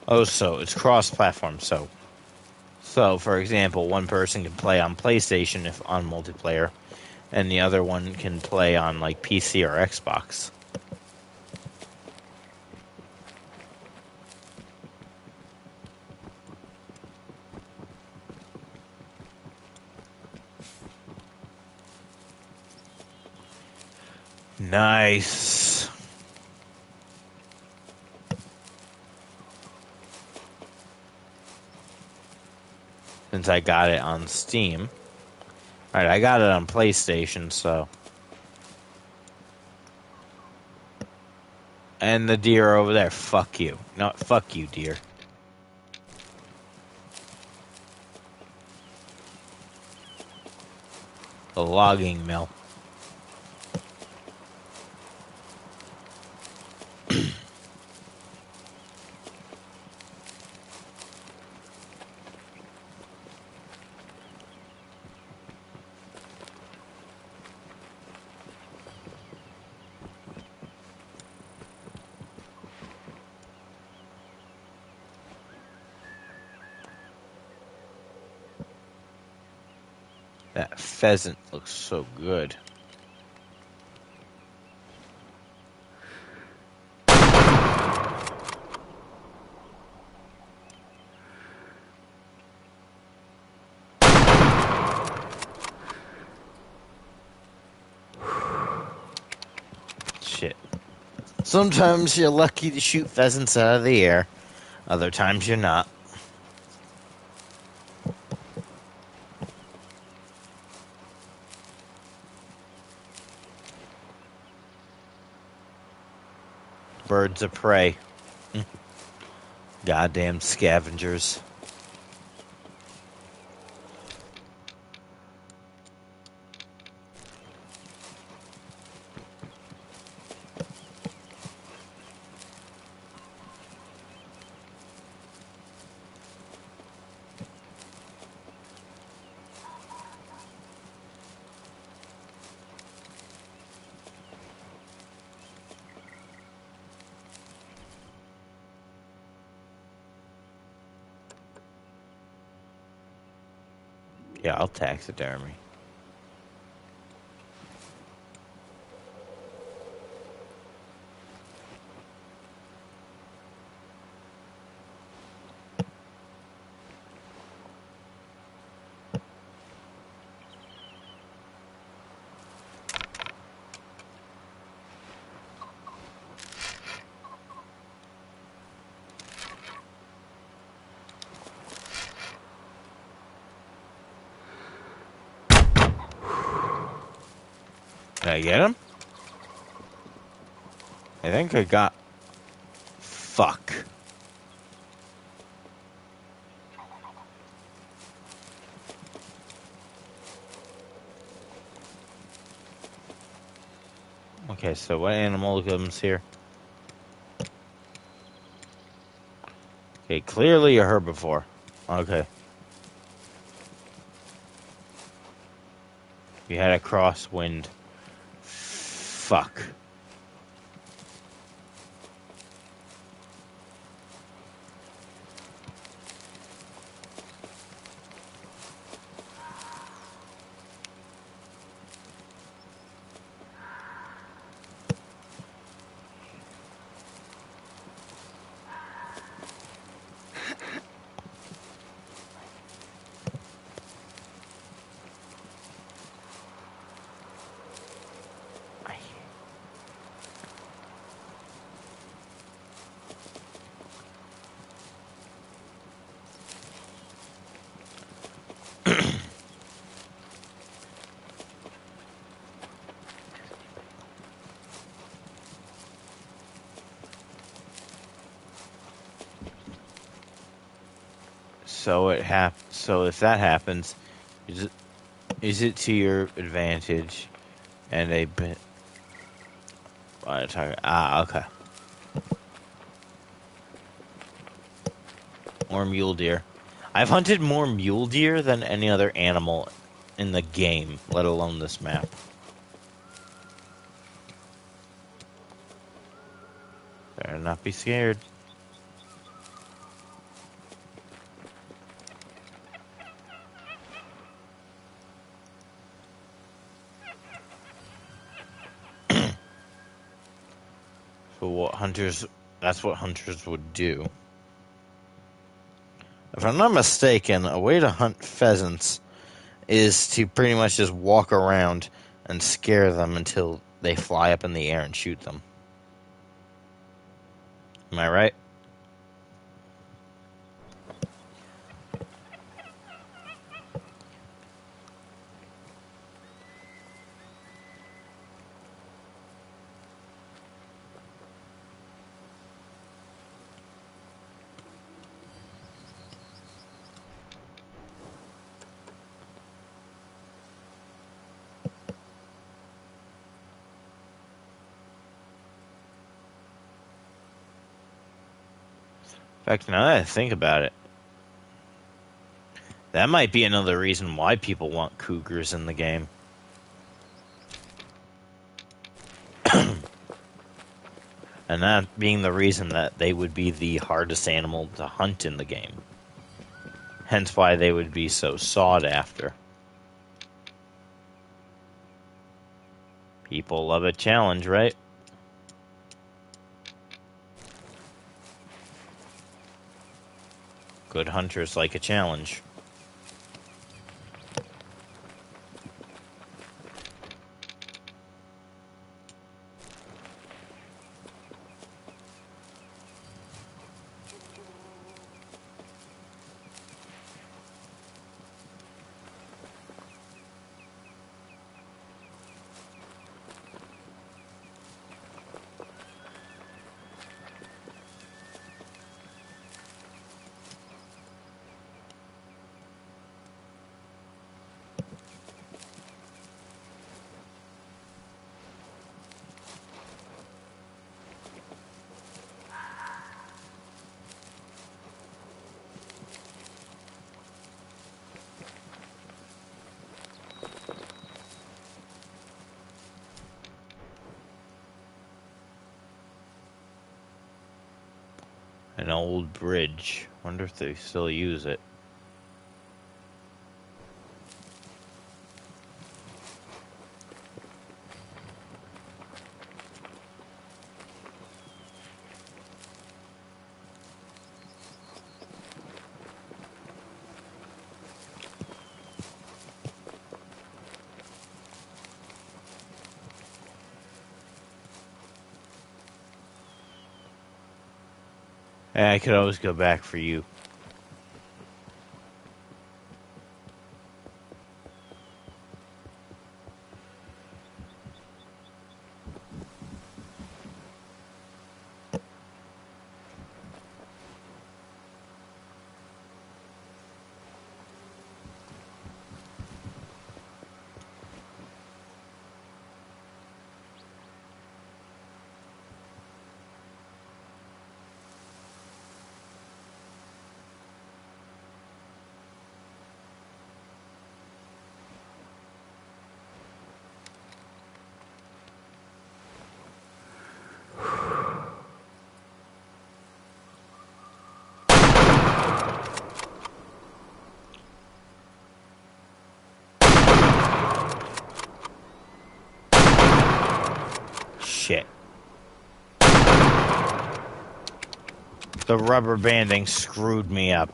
Oh, so it's cross-platform, so for example, one person can play on PlayStation if on multiplayer, and the other one can play on like PC or Xbox. Nice. Since I got it on Steam. Alright, I got it on PlayStation, so. And the deer over there, fuck you. No, fuck you, deer. The logging mill. That pheasant looks so good. Shit. Sometimes you're lucky to shoot pheasants out of the air. Other times you're not. Birds of prey. Goddamn scavengers. Yeah, I'll taxidermy. Did I get him? I think I got... Fuck. Okay, so what animal comes here? Okay, clearly a herbivore. Okay. We had a crosswind. Fuck. So if that happens, is it, is it to your advantage? And a bit. Okay. More mule deer. I've hunted more mule deer than any other animal in the game, let alone this map. Better not be scared. So what hunters? That's what hunters would do. If I'm not mistaken, a way to hunt pheasants is to pretty much just walk around and scare them until they fly up in the air and shoot them. Am I right? In fact, now that I think about it, that might be another reason why people want cougars in the game. And that being the reason that they would be the hardest animal to hunt in the game. Hence why they would be so sought after. People love a challenge, right? Good hunters like a challenge. An old bridge. Wonder if they still use it. I could always go back for you. Shit. The rubber banding screwed me up.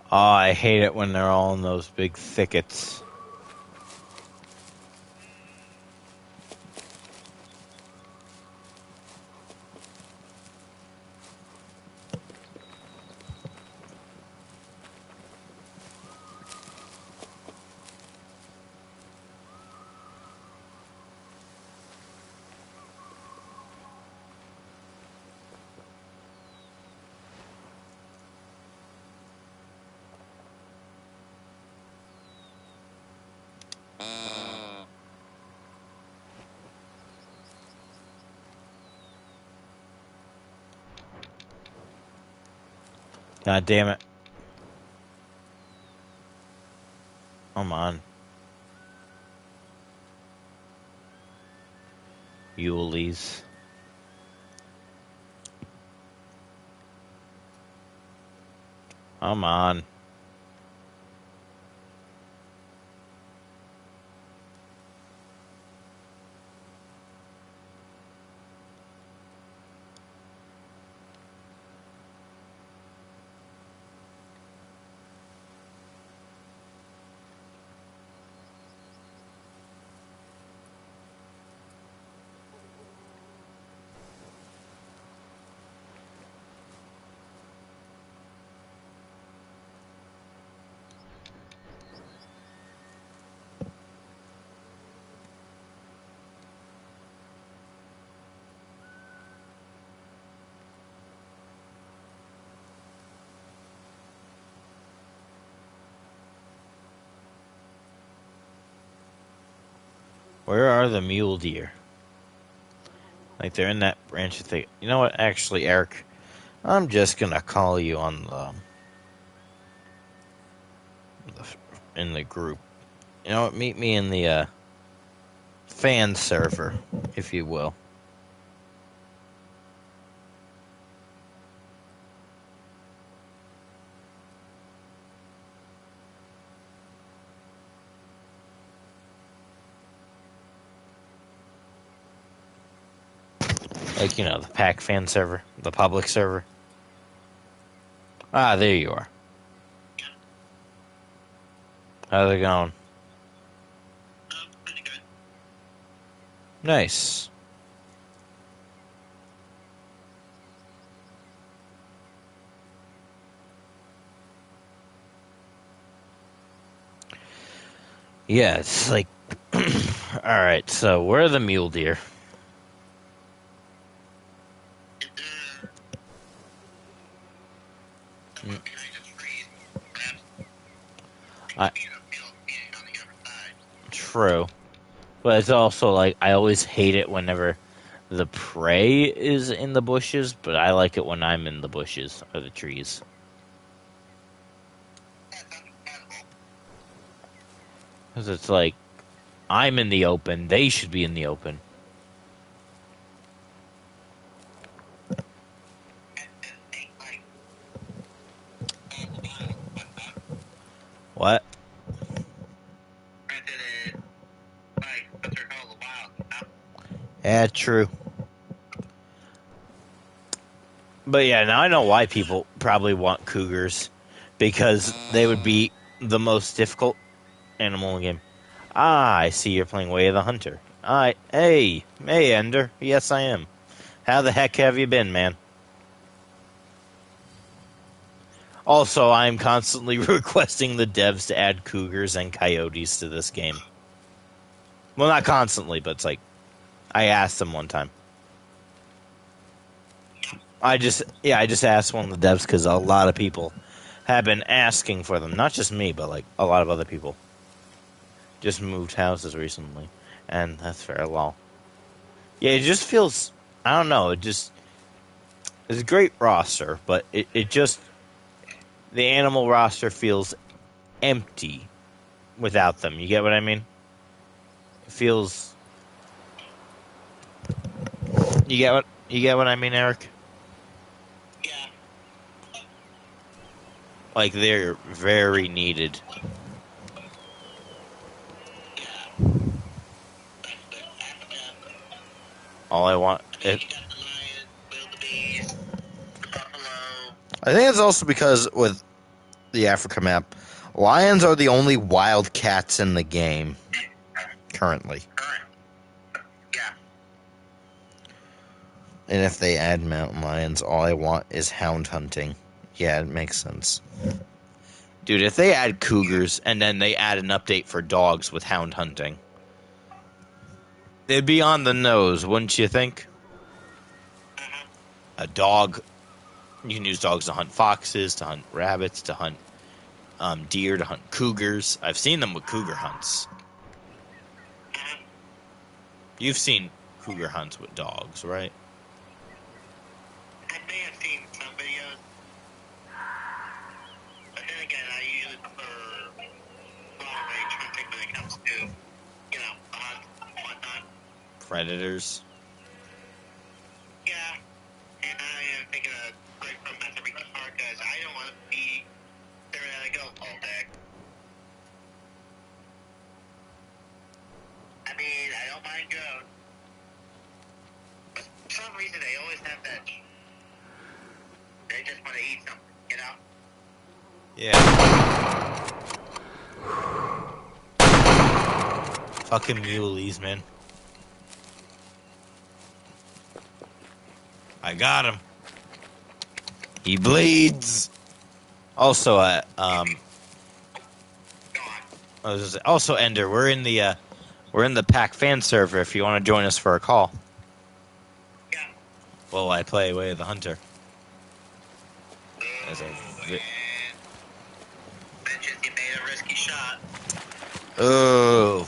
Oh, I hate it when they're all in those big thickets. God damn it. Come on. Yulees. Come on. Where are the mule deer? Like, they're in that branch of thicket. You know what? Actually, Eric, I'm just gonna call you on in the group. You know what? Meet me in the fan server, if you will. Like, you know, the pack fan server, the public server. Ah, there you are. How's it going? Pretty good. Nice. Yeah, it's like... Alright, so where are the mule deer? Behind the trees, perhaps I, on the other side. true. But it's also like, I always hate it whenever the prey is in the bushes, but I like it when I'm in the bushes or the trees. That's understandable. Because it's like, I'm in the open, they should be in the open. And think like all the wild, whatnot. What? Granted, it like consider all the wild, Yeah, true. But yeah, now I know why people probably want cougars. Because they would be the most difficult animal in the game. Ah, I see you're playing Way of the Hunter. Hey, Ender. Yes, I am. How the heck have you been, man? Also, I'm constantly requesting the devs to add cougars and coyotes to this game. Well, not constantly, but it's like, I asked them one time. I just asked one of the devs because a lot of people have been asking for them. Not just me, but like a lot of other people. Just moved houses recently, and that's fair law. Yeah, it just feels, I don't know, it's a great roster, but it just, the animal roster feels empty without them. You get what I mean? It feels, you get what I mean, Eric? yeah. Like, they're very needed. All I want, You got the lions, wildebeest, the buffalo. I think it's also because with the Africa map. Lions are the only wild cats in the game currently. Current. Yeah. And if they add mountain lions, all I want is hound hunting. Yeah, it makes sense. Dude, if they add cougars and then they add an update for dogs with hound hunting, they'd be on the nose, wouldn't you think? A dog, you can use dogs to hunt foxes, to hunt rabbits, to hunt deer, to hunt cougars. I've seen them with cougar hunts. You've seen cougar hunts with dogs, right? I may have seen some videos. But then again, I usually prefer long range hunting when it comes to, you know, hunts and whatnot. Predators. Yeah. And I am taking a break from Master Rica Park because I don't want to be staring at a goat all day. I mean, I don't mind goats. But for some reason, they always have that. They just want to eat something, you know? Yeah. Fucking muleys, man. I got him. He bleeds. Also, Go on. also Ender, we're in the Pack fan server. If you want to join us for a call, Yeah. well, I play Way of the Hunter. As a vi- Mentions you made a risky shot. Oh.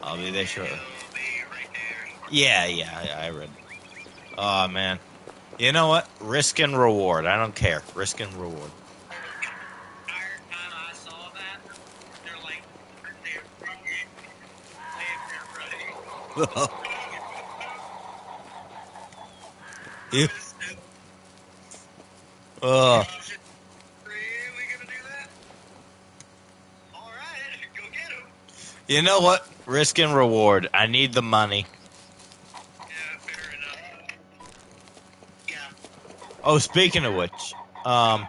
I'll be there shortly. You'll be right there. Yeah, I read. Oh, man. You know what? Risk and reward. I don't care. Risk and reward. Entire time I saw that, they're like, they're ready. You. Oh. Really gonna do that? All right, go get him. You know what? Risk and reward. I need the money. Yeah, fair enough. Yeah. Oh, speaking of which, Be careful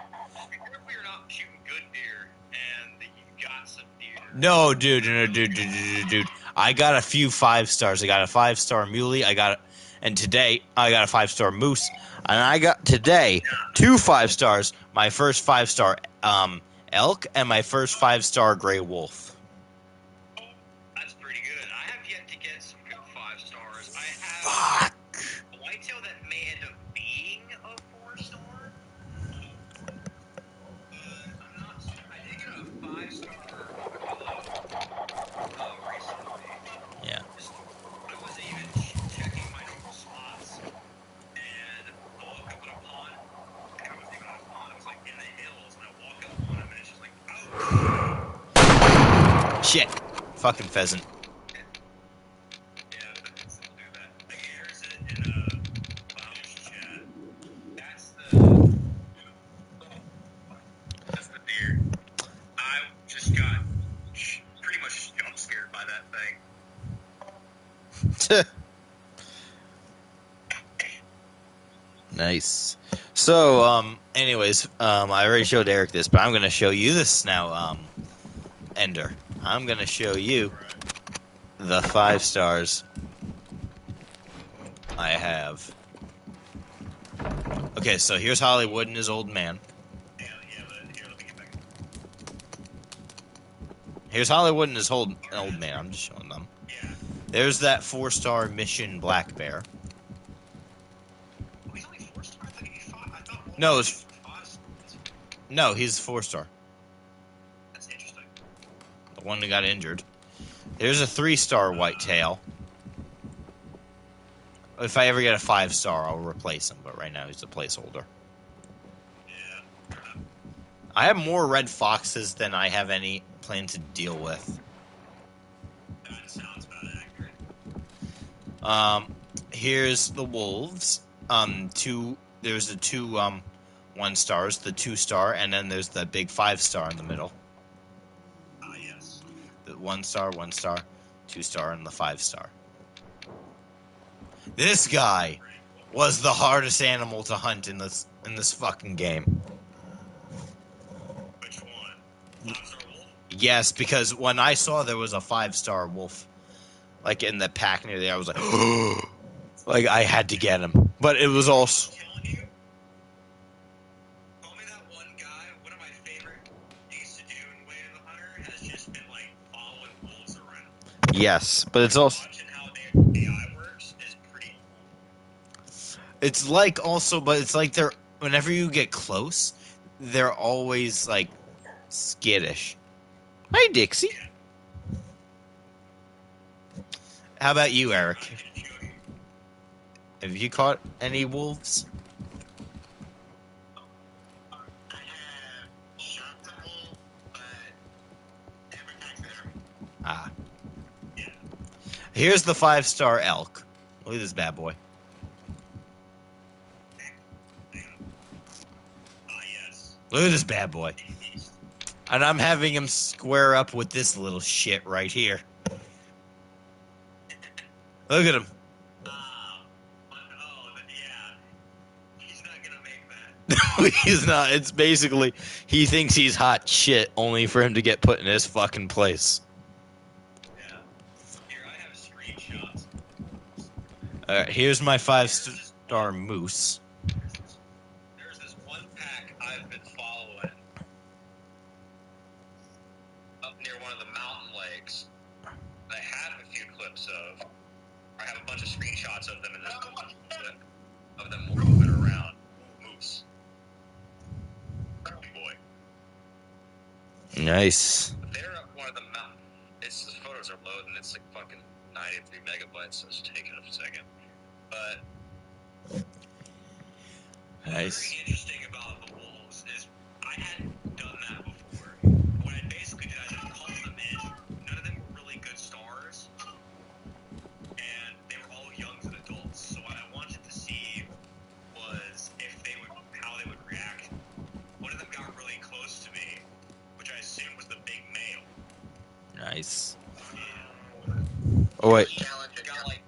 you're not shooting good deer, and you got some deer. no, dude. I got a few 5 stars. I got a 5-star muley. And today I got a 5-star moose, and I got today 2 5 stars. My first 5-star elk, and my first 5-star gray wolf. That's pretty good. I have yet to get some good 5 stars. I have Fuck. a whitetail that may end up being a 4-star. I'm not. I did get a 5-star recently. Yeah. I wasn't even checking my normal spots, and I woke up in a pond. I wasn't even on a pond. I was like in the hills, and I walk up on him, and it's just like, oh. Shit. Fucking pheasant. Yeah, it's still do that. I hears it in a bounce chat. That's the deer. I just got pretty much jump scared by that thing. Nice. So, anyways, I already showed Eric this, but I'm going to show you this now, Ender. I'm going to show you the 5 stars I have. Okay, so here's Hollywood and his old man. Yeah, but here, let me get back. Here's Hollywood and his old man. I'm just showing them. Yeah. There's that 4-star mission black bear. Oh, he's only 4-star? I thought he'd be 5. I thought one No, was it's- 5 stars. No, he's 4-star. That's interesting. The one that got injured. There's a 3-star whitetail. If I ever get a 5-star, I'll replace him. But right now, he's a placeholder. Yeah. I have more red foxes than I have any plan to deal with. That sounds about accurate. Here's the wolves. There's the 2 1-stars, the 2-star, and then there's the big 5-star in the middle. Ah, yes. The 1-star, 1-star, 2-star, and the 5-star. This guy was the hardest animal to hunt in this fucking game. Which one? 5-star wolf? Yes, because when I saw there was a 5-star wolf, like in the pack near there, I was like, like I had to get him. But it was also Telling you. Call me that one guy. One of my favorite things to do in Way of the Hunter has just been like following wolves around. yes, but it's also Watching how their AI works is pretty cool. it's like also, but it's like they're whenever you get close, they're always like skittish. Hi, Dixie. How about you, Eric? Have you caught any wolves? I have shot the wolf, but never catch them. Ah. Yeah. Here's the 5-star elk. Look at this bad boy. Yes. Look at this bad boy. And I'm having him square up with this little shit right here. Look at him. Yeah. He's not gonna make that. He's not. It's basically, he thinks he's hot shit only for him to get put in his fucking place. Yeah. Here, I have screenshots. Alright, here's my 5-star moose. There's this one pack I've been following up near one of the mountain lakes. I have a few clips of. I have a bunch of screenshots of them in this clip of them moving around. Moose. Good boy. Nice. They're up one of the mountain. It's the photos are loading. It's like fucking 93 megabytes, so it's taking a second. But Nice. very interesting about the wolves is I hadn't done that before. What I basically did, I just called them in. None of them were really good stars, and they were all young to adults. So what I wanted to see was if they would, how they would react. One of them got really close to me, which I assumed was the big male. Nice. And Oh, wait. It got like,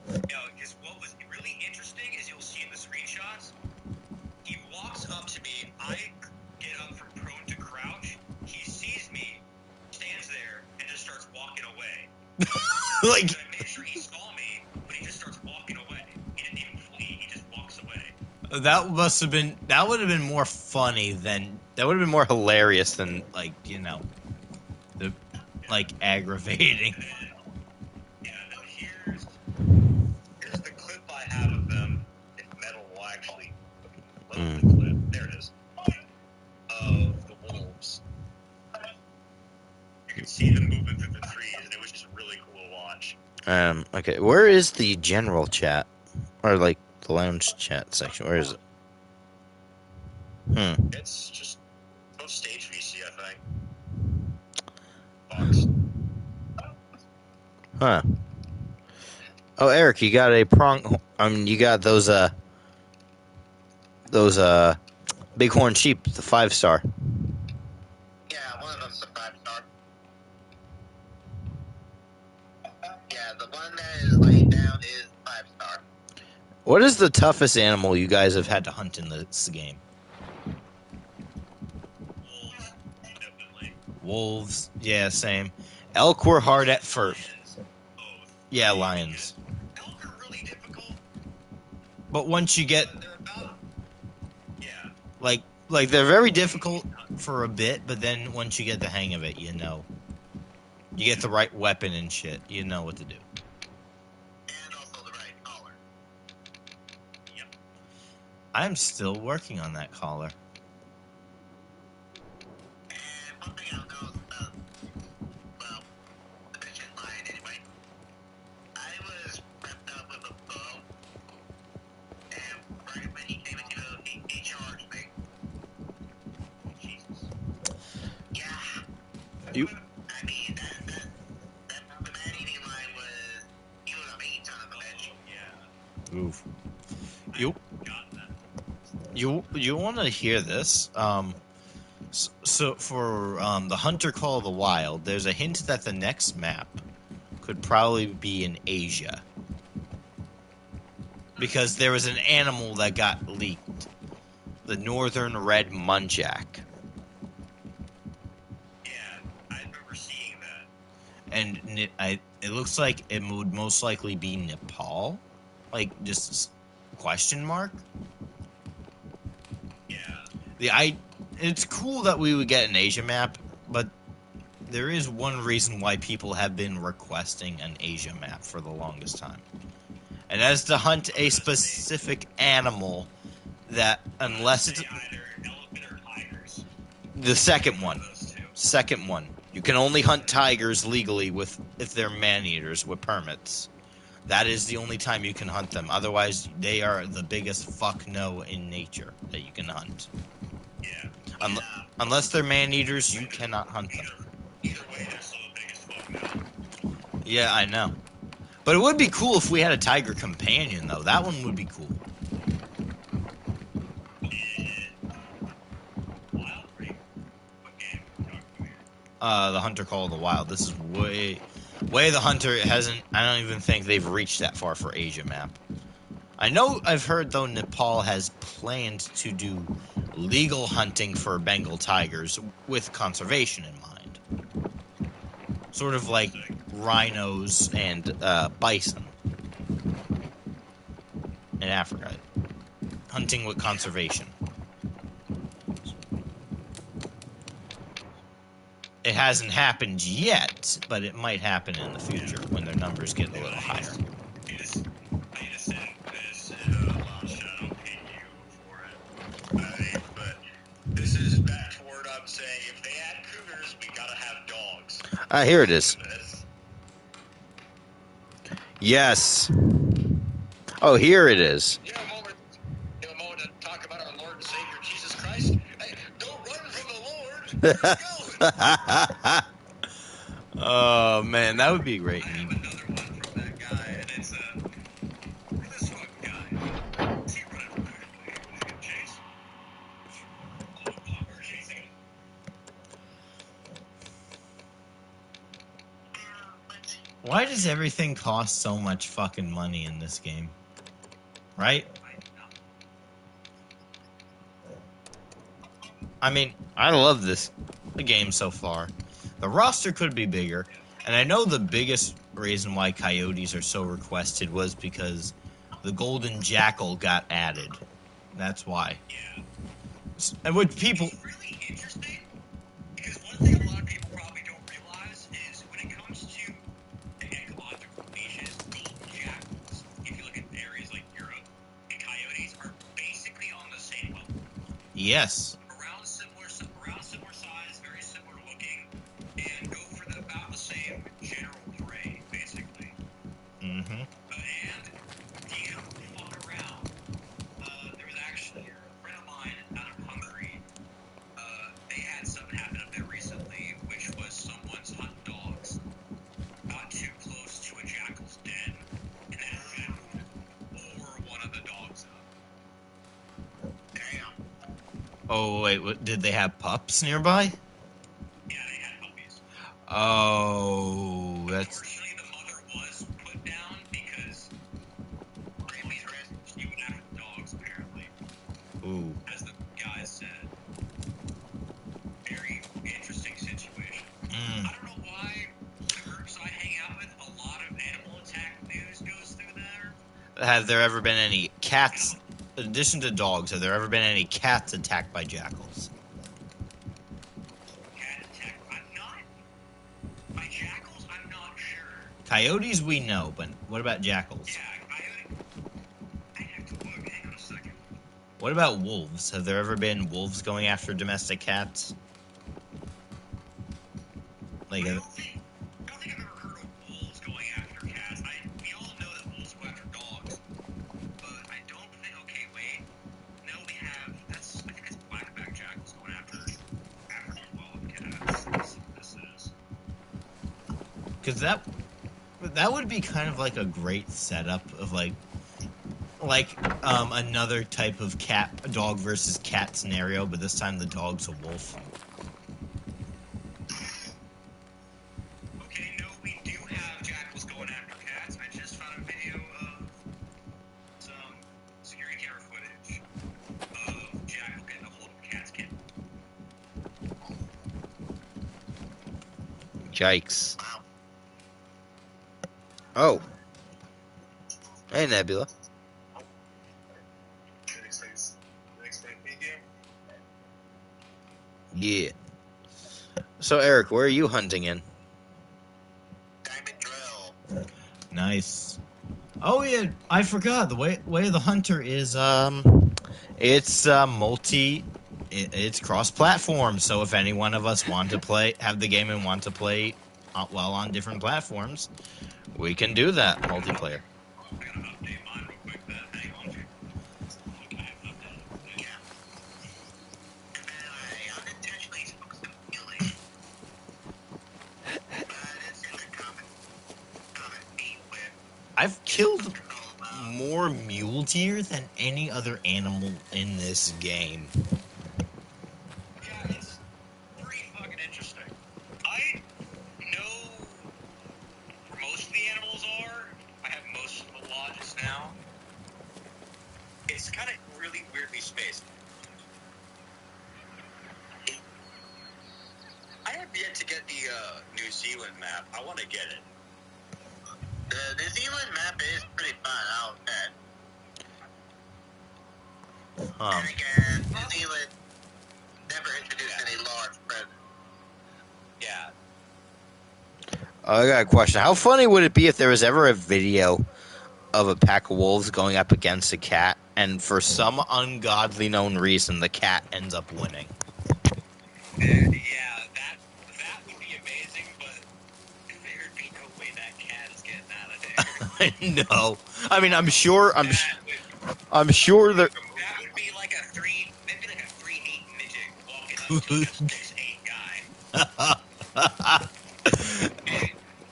because what was really interesting is you'll see in the screenshots, he walks up to me, I get up from prone to crouch, he sees me, stands there, and just starts walking away. Like, So I made sure he saw me, but he just starts walking away. He didn't even flee, he just walks away. that would have been more funny than, that would have been more hilarious than, like, you know, the, like, aggravating. Yeah, no, here's the clip I have of them. If Metal will actually load the clip. There it is. Of the wolves. You can see them moving through the trees, and it was just really cool to watch. Okay, where is the general chat? Or, like, the lounge chat section? Where is it? It's just post stage VC, I think. Box. Huh. Oh, Eric, you got a prong. You got those bighorn sheep, the 5-star. Yeah, one of them's a 5-star. Yeah, the one that is laid down is 5-star. What is the toughest animal you guys have had to hunt in this game? Wolves, definitely. Wolves, yeah, same. Elk were hard at first. Lions, both. Yeah, lions. Elk are really difficult, But once you get but they're about. Yeah. like they're very difficult for a bit, but then once you get the hang of it, you know. You get the right weapon and shit, you know what to do. And also the right collar. Yep. I'm still working on that collar. And one thing I'll know about, well, the bitchin' lion anyway. I was wrapped up with a bow, and right when he came into he charged me. Jesus. Yeah. You I mean, the man-eating lion he was a mean son of a bitch. Yeah. Oof. You Got that. you want to hear this? So for the Hunter Call of the Wild, there's a hint that the next map could probably be in Asia. because there was an animal that got leaked. The northern red muntjac. Yeah, I remember seeing that. And it looks like it would most likely be Nepal. Like, just question mark? Yeah. It's cool that we would get an Asia map, but there is one reason why people have been requesting an Asia map for the longest time. And that is to hunt a specific animal that, unless it's Either elephant or tigers. the second one. Those two. Second one. You can only hunt tigers legally if they're man-eaters with permits. That is the only time you can hunt them. Otherwise, they are the biggest fuck no in nature that you can hunt. Yeah. Unless they're man-eaters, you cannot hunt them. Either way, they're still the biggest fuck now. Yeah, I know. But it would be cool if we had a tiger companion, though. That one would be cool. Wild Ring? What game are we talking about here? The Hunter Call of the Wild. This is way the Hunter hasn't. I don't even think they've reached that far for Asia map. I know I've heard though Nepal has planned to do legal hunting for Bengal tigers with conservation in mind. Sort of like rhinos and bison in Africa. Hunting with conservation. It hasn't happened yet, but it might happen in the future when their numbers get a little higher. I need to send this, I don't hate you for it. But this is back to word I'm saying, if they add cougars, we gotta have dogs. Here it is. This. Yes. Oh, here it is. You have a moment to talk about our Lord and Savior Jesus Christ. Hey, don't run from the Lord. Let's go. Oh man, that would be a great I have meme. another one from that guy, and it's look at this fucking guy. Is he running from anybody? Is he gonna chase? Oh, we're chasing him. Why does everything cost so much fucking money in this game? Right? I mean, I love this game so far. The roster could be bigger, and I know the biggest reason why coyotes are so requested was because the golden jackal got added. That's why. Yeah. And what people... It's really interesting because one thing a lot of people probably don't realize is when it comes to the ecological niches, golden jackals, if you look at areas like Europe, and coyotes are basically on the same level. Yes. Around similar size, very similar looking, and go for about the same general prey, basically. Mm-hmm. And do you fuck around? There was actually a friend of mine out of Hungary. They had something happen up there recently, which was someone's hunt dogs got too close to a jackal's den, and that jackal tore one of the dogs up. Damn. Oh, wait, did they have pups nearby? Yeah, they had puppies. Oh, that's... Unfortunately, the mother was put down because rabies ran you after dogs, apparently, Ooh. as the guy said. Very interesting situation. Mm. I don't know why the groups I hang out with, a lot of animal attack news goes through there. Have there ever been any cats, in addition to dogs, have there ever been any cats attacked by jackals? Cat attack. I'm not. By jackals, I'm not sure. Coyotes we know, but what about jackals? Yeah, I have to look. Hang on a second. What about wolves? Have there ever been wolves going after domestic cats? Like, I don't think I've ever heard of wolves going after cats. We all know that wolves go after dogs, but I don't think. Okay, wait. No, we have. I think it's blackback jackals going after wild cats. This is. because that would be kind of like a great setup of like another type of dog versus cat scenario, but this time the dog's a wolf. Okay, no, we do have jackals going after cats. I just found a video of some Yikes. Oh. Hey, Nebula. Yeah. So, Eric, where are you hunting in? Diamond drill. Nice. Oh yeah, I forgot. The way of the hunter is it's it's cross-platform. So if any one of us want to have the game and want to play well on different platforms, we can do that multiplayer. I gotta update mine real quick then. Hang on. Okay, I have updated. Yeah. I unintentionally spoke some killing. But it's in the common theme with I've killed more mule deer than any other animal in this game. yeah, it's pretty fucking interesting. I know where most of the animals are. I have most of the lodges now. It's kind of really weirdly spaced. I have yet to get the New Zealand map. I want to get it. The New Zealand map is pretty fun, I'll bet. And again, New Zealand never introduced any large presence. Yeah. I got a question. How funny would it be if there was ever a video of a pack of wolves going up against a cat, and for some ungodly known reason, the cat ends up winning? Yeah, that would be amazing, but there'd be no way that cat is getting out of there. I know. I mean, I'm sure that That would be like maybe like a 3'8" midget walking up to a 6'8" guy.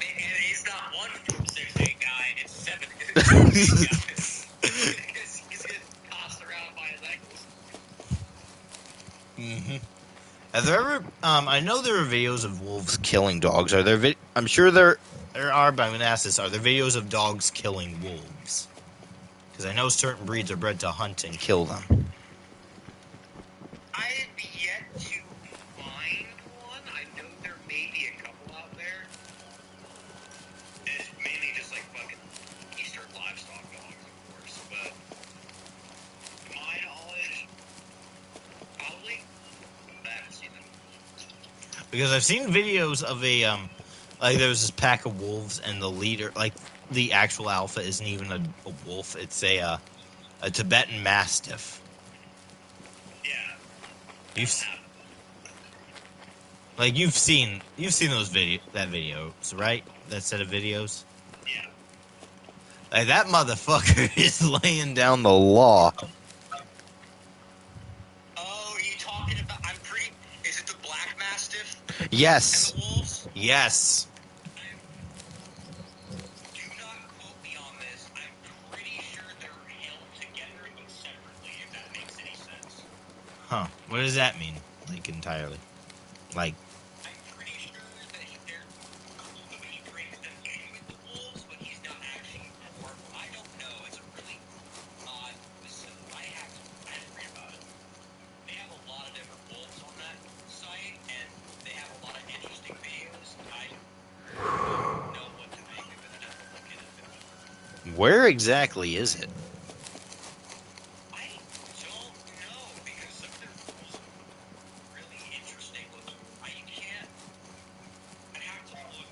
And it's not one 6'8" guy, it's 7 guys. Because he's getting tossed around by his ankles. Mm-hmm. Have there ever? I know there are videos of wolves killing dogs. Are there? I'm sure there are, but I'm gonna ask this: are there videos of dogs killing wolves? Because I know certain breeds are bred to hunt and kill them. I've yet to find one. I know there may be a couple out there. It's mainly just like fucking Eastern livestock dogs, of course. But to my knowledge, probably I haven't seen them. Because I've seen videos of like there's this pack of wolves and the leader, like the actual alpha, isn't even a wolf. It's a Tibetan Mastiff. Yeah. You've seen those videos, right? That set of videos. Yeah. Like that motherfucker is laying down the law. Oh, you talking about? Is it the Black Mastiff Yes. and the wolves? Yes. Do not quote me on this. I'm pretty sure they're held together but separately, if that makes any sense. Huh. What does that mean? Like entirely. Like. I'm pretty sure that he brings them in with the wolves, but he's not actually part. I don't know. It's a really odd facility. I have to read about it. They have a lot of different wolves on that site, and they have a lot of interesting videos. I don't know what to make of it. I'd have to look into it. Where exactly is it? I don't know, because some of their rules are really interesting looking. You can't. I have to look.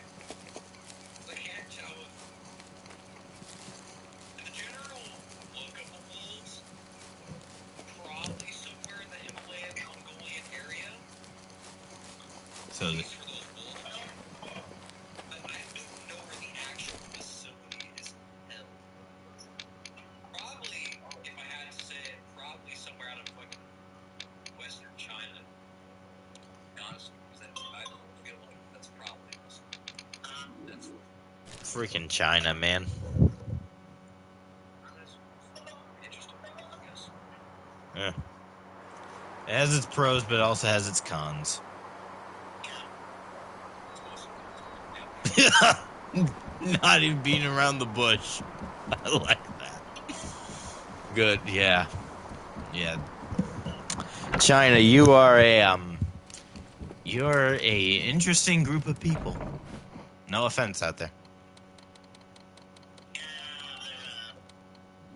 I can't tell if the general look of the wolves probably somewhere in the Himalayan Mongolian area. So. These are those wolves now. But I don't know where the actual facility is held. Probably, if I had to say it, probably somewhere out of fucking Western China. Honestly, because I feel like that's probably that's Freaking China, man. interesting, I guess. Yeah. It has its pros, but it also has its cons. Not even beating around the bush. I like that. Good, yeah. Yeah. China, you're a interesting group of people. No offense out there. Yeah,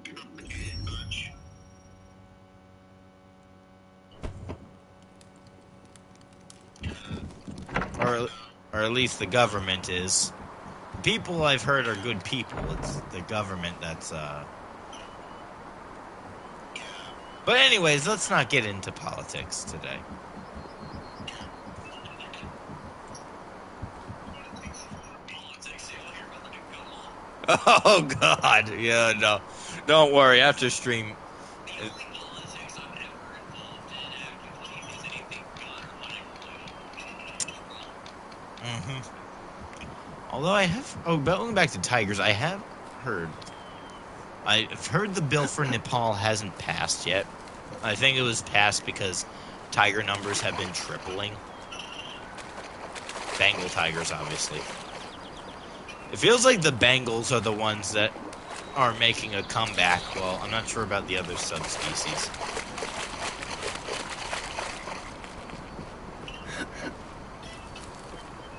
they're a complicated bunch. Or at least the government is. People I've heard are good people. It's the government that's But anyways, let's not get into politics today. Politics, you'll hear about the new gun law. Oh God, yeah, no, don't worry. After stream, The only politics I'm ever involved in actively is anything gun or hunting related. although I have, going back to tigers, I've heard the bill for Nepal hasn't passed yet. I think it was passed because tiger numbers have been tripling. Bengal tigers, obviously. It feels like the Bengals are the ones that are making a comeback. Well, I'm not sure about the other subspecies.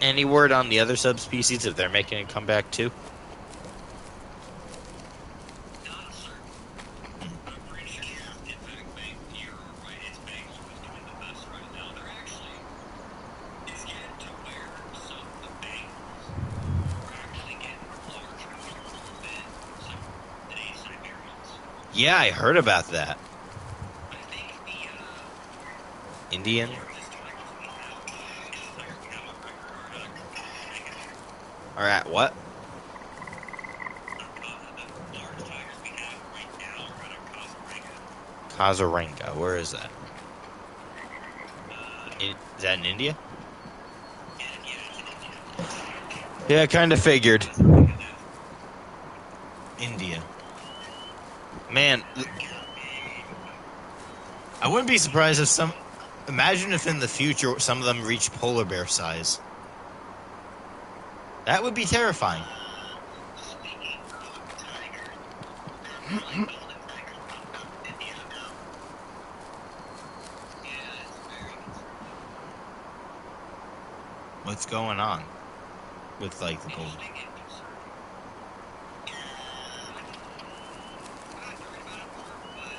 Any word on the other subspecies if they're making a comeback too? Not certain. I'm pretty sure, in fact, you're right, it's Bengals who's doing the best right now. They're actually, it's getting to where some of the Bengals are actually getting larger than today's Siberians. Yeah, I heard about that. I think the Indian? largest tigers we have, tigers we have on record are Or at what? the largest tigers we have right now are out of Kazaranga. Kazaranga. Where is that? Is that in India? And yeah, it's in India. Yeah, I kind of figured. India. Man, I wouldn't be surprised if some... Imagine if in the future some of them reach polar bear size. That would be terrifying. Speaking of tigers, they're like golden tigers popped up in India now. Yeah, it's very concerning. What's going on with, like, the They gold? usually get concerning. Yeah, I'm not worried about it more, but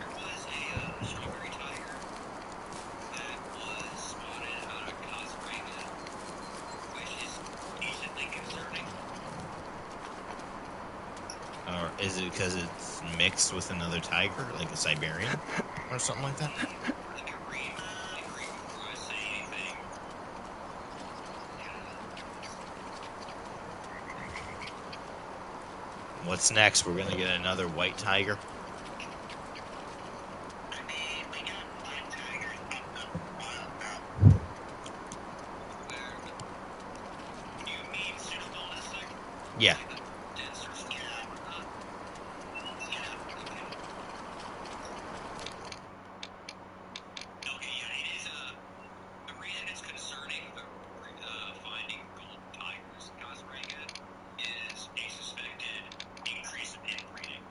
there was a strawberry tiger that was spotted out of Kazaranga, which is decently concerning. Or is it because it's mixed with another tiger, like a Siberian? Or something like that? Let me read before I say anything. What's next? We're gonna get another white tiger? I mean, we got black tigers popped up a while back. Where? You mean pseudomonas? Yeah. Denser skin or not? Yeah, okay. Okay, yeah, it is the reason it's concerning, finding gold tigers in Kazaranga is a suspected increase of inbreeding.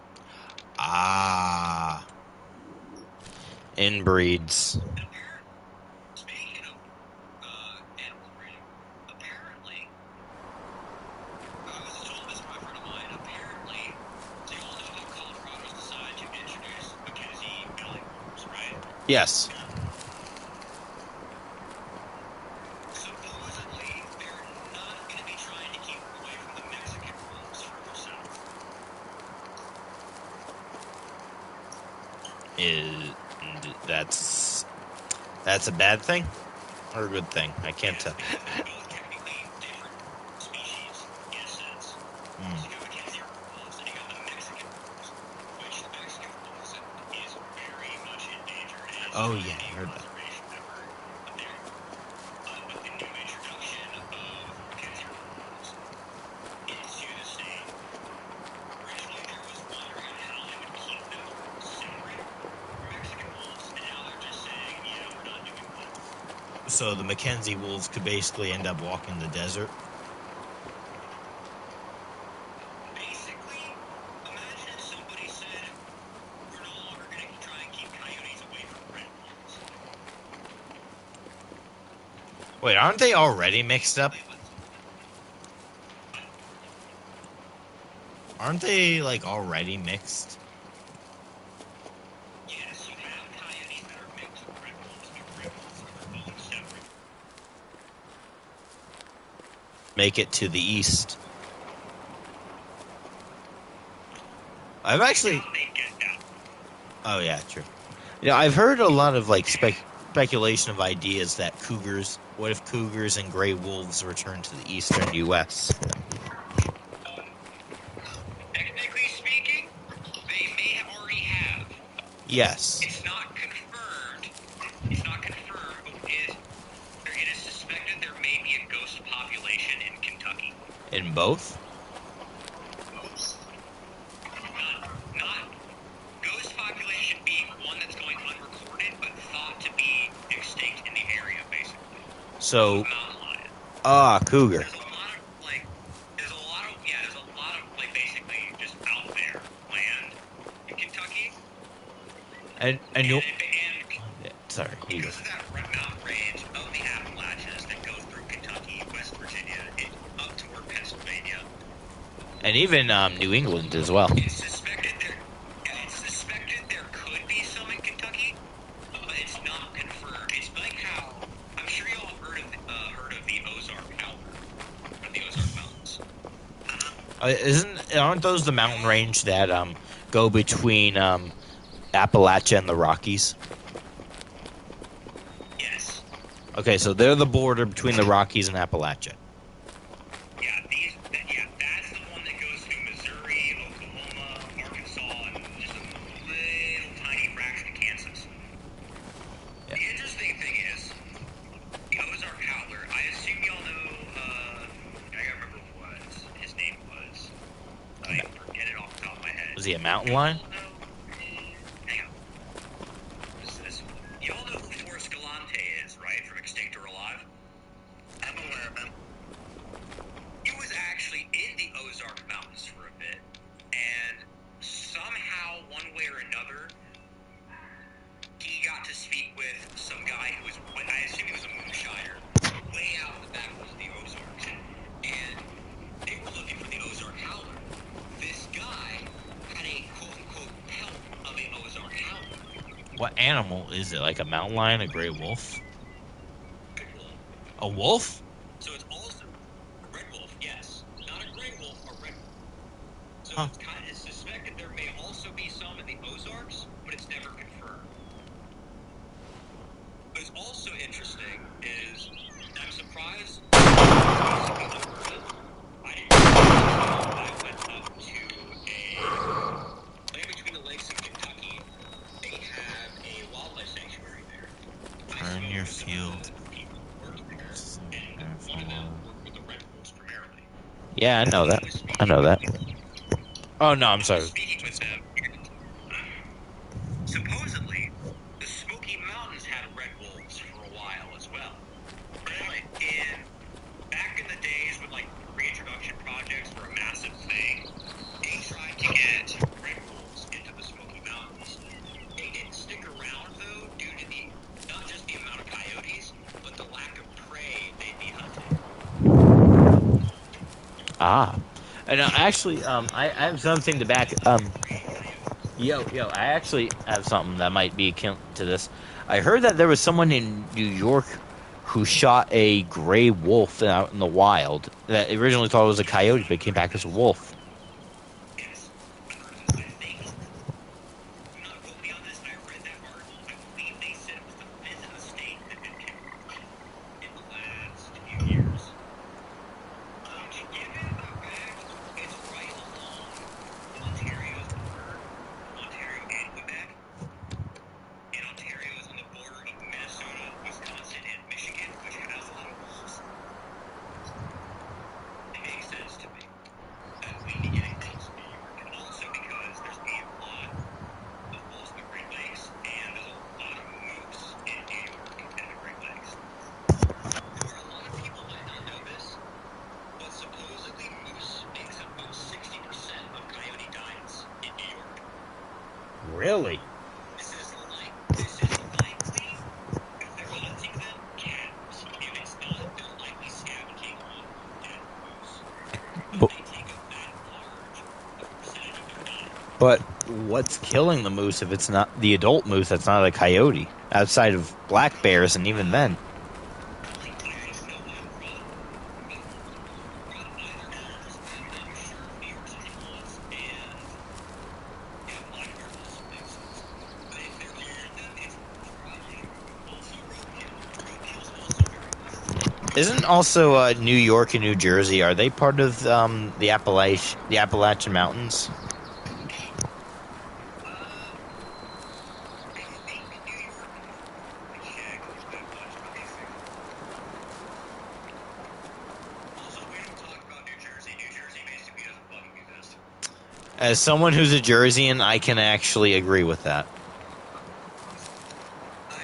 Ah. Inbreeds. Speaking of animal breeding, apparently, I was told this by a friend of mine, apparently, so you all know how Colorado's decided to introduce Mackenzie belly worms, right? Yes. Supposedly, they're not going to be trying to keep away from the Mexican wolves further south. That's a bad thing or a good thing? I can't tell. Because they're both technically different species, in a sense. So you got Mackenzie wolves and you got the Mexican wolves, which the Mexican wolves is very much endangered. And Oh, it's yeah, I heard that. conservation effort up there. With the new introduction of Mackenzie wolves into the state, originally there was wondering on how they would keep them separate from Mexican wolves, and now they're just saying, yeah, we're not doing that. So the Mackenzie wolves could basically end up walking the desert. Basically, imagine if somebody said, we're no longer going to try and keep coyotes away from red wolves. Wait, aren't they already mixed up? aren't they like already mixed? Yes, you have coyotes that are mixed with red wolves, but red wolves are their own separate. Make it to the east. I've actually. How they get that? Oh yeah, true. I've heard a lot of like speculation of ideas that cougars. What if cougars and gray wolves return to the eastern U.S.? Technically speaking, they may already have. Yes. It's not confirmed. It's not confirmed, but it is suspected there may be a ghost population in Kentucky. In both? Not ghost population being one that's going unrecorded, but thought to be extinct in the area, basically. So, Mountain lion. cougar. There's a lot of basically just out there land in Kentucky. And you. And Sorry, you go. because of that mountain range of the Appalachians that go through Kentucky, West Virginia, up toward Pennsylvania, And even New England as well. it's suspected there could be some in Kentucky, but it's not confirmed. It's like how I'm sure y'all have heard of the Ozark Howler, or the Ozark Mountains. Aren't those the mountain range that go between Appalachia and the Rockies? Yes. Okay, so they're the border between the Rockies and Appalachia. That's the one that goes through Missouri, Oklahoma, Arkansas, and just a little tiny fraction of Kansas. Yeah. The interesting thing is, the Ozark Howler, I assume y'all know, I gotta remember what his name was. I forget it off the top of my head. Was he a mountain lion? Hang on. This y'all know who Forrest Galante is, right? From Extinct or Alive? I'm aware of him. He was actually in the Ozark Mountains for a bit, and somehow, one way or another, he got to speak with some guy who was, I assume he was a moonshiner, way out in the back of the Ozarks, and they were looking for the Ozark Howler. This guy had a quote-unquote pelt of a Ozark Howler. What animal is it? Like a mountain lion, a gray wolf? Red wolf. A wolf? So it's also a red wolf, yes. Not a gray wolf, a red wolf. So Huh. it's suspected there may also be some in the Ozarks, but it's never confirmed. What's also interesting is I'm surprised. I didn't know. I went up to land between the lakes of Kentucky. They have a wildlife sanctuary there. Turn your field. People working there, and one of them worked with the red wolves primarily. Yeah, I know that. I know that. Oh no, I'm sorry. Speaking with them, supposedly, the Smoky Mountains had red wolves for a while as well. Really? Back in the days when like reintroduction projects were a massive thing, they tried to get red wolves into the Smoky Mountains. They didn't stick around though, due to not just the amount of coyotes, but the lack of prey they'd be hunting. And actually, I have something to back. I actually have something that might be akin to this. I heard that there was someone in New York who shot a gray wolf out in the wild that originally thought it was a coyote, but it came back as a wolf. Yes, I heard of this. I think, do not quote me on this, I read that article. I believe they said it was the fifth estate that had been killed in the last few years. Given the fact it's right along Ontario's border, Ontario and Quebec, and Ontario is on the border of Minnesota, Wisconsin, and Michigan, which has a lot of wolves, it makes sense to me that we But what's killing the moose if it's not the adult moose? That's not a coyote. Outside of black bears, and even then, isn't also New York and New Jersey? Are they part of the Appalachian Mountains? As someone who's a Jerseyan, I can actually agree with that. I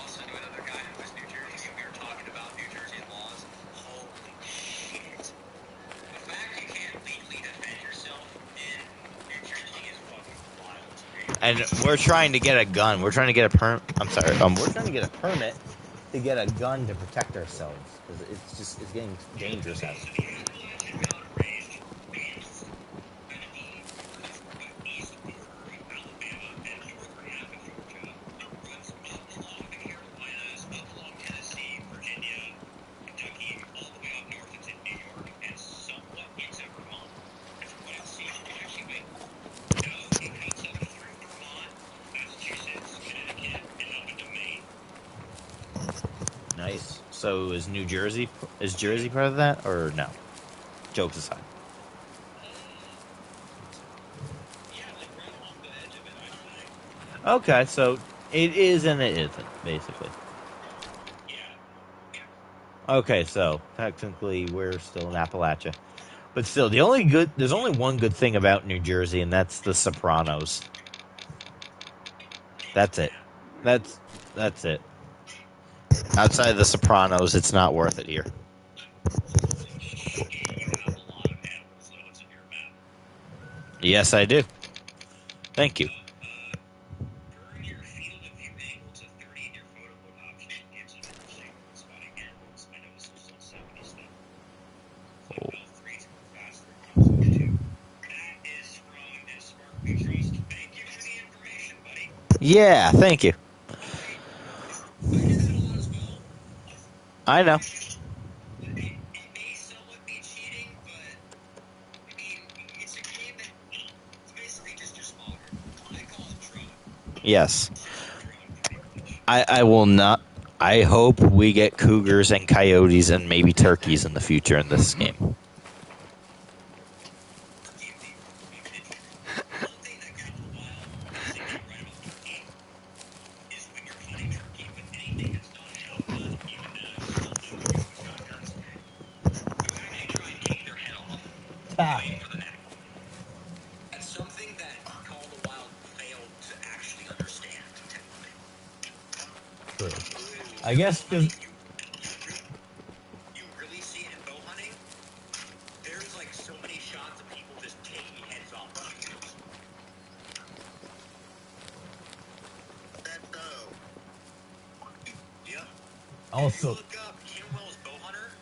also knew another guy who was New Jersey, and we were talking about New Jersey laws. Holy shit. The fact you can't legally defend yourself in New Jersey is fucking wild to me. And we're trying to get a gun. We're trying to get a I'm sorry. We're trying to get a permit to get a gun to protect ourselves because it's getting dangerous out. So the Appalachian Mountain Range is going to be east border of Alabama and northern half of Georgia. It runs up along the Carolinas, up along Tennessee, Virginia, Kentucky, all the way up north into New York, and somewhat into Vermont. And from what I've seen, actually, it cuts up through Vermont, Massachusetts, Connecticut, and up into Maine. Nice. So is Jersey part of that or no? Jokes aside. Yeah, like right along the edge of it, I think. Okay, so it is and it isn't basically. Yeah. Okay, so technically we're still in Appalachia, but still, there's only one good thing about New Jersey, and that's The Sopranos. That's it. That's it. Outside of The Sopranos, it's not worth it here. You have a lot of animals, though. It's in your map. Yes, I do. Thank you. Burn your field of view angle to 30 in your photo mode option gives an overlay for spotting animals. I know this is still 70 stuff. So L3 to move faster comes with 2. That is from this Spark We Trust. Thank you for the information, buddy. Yeah, thank you. I do that a lot as well. I know. It may somewhat be cheating, but I mean, it's a game that it's basically just your spawner. I call it drone. Yes. Drone, pretty much. I will not. I hope we get cougars and coyotes and maybe turkeys in the future in this game. One thing that gets wild, honestly, you're right about turkey, is when you're hunting turkey with anything that's not a shotgun, even still do use with shotguns, you actually try and take their head off, aim for the neck. That's something that Call of the Wild failed to actually understand, technically. I guess because You really see it in bow hunting. There's like so many shots of people just taking heads off raccoons. That bow. Yep. also If you look up Kim Wells bow hunter,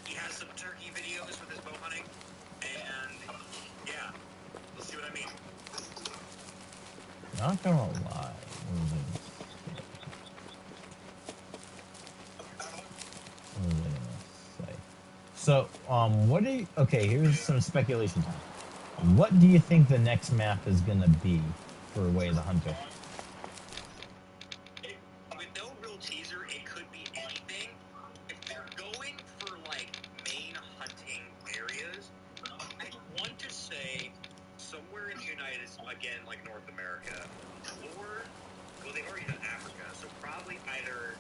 he has some turkey videos with his bow hunting, and yeah, you'll see what I mean. not gonna lie. What was I gonna say? So, what do you? Okay, here's some speculation time. What do you think the next map is gonna be for Way of the Hunter? With no real teaser, it could be anything. If they're going for like main hunting areas, I want to say somewhere in the United, again like North America, or well, they've already done Africa, so probably either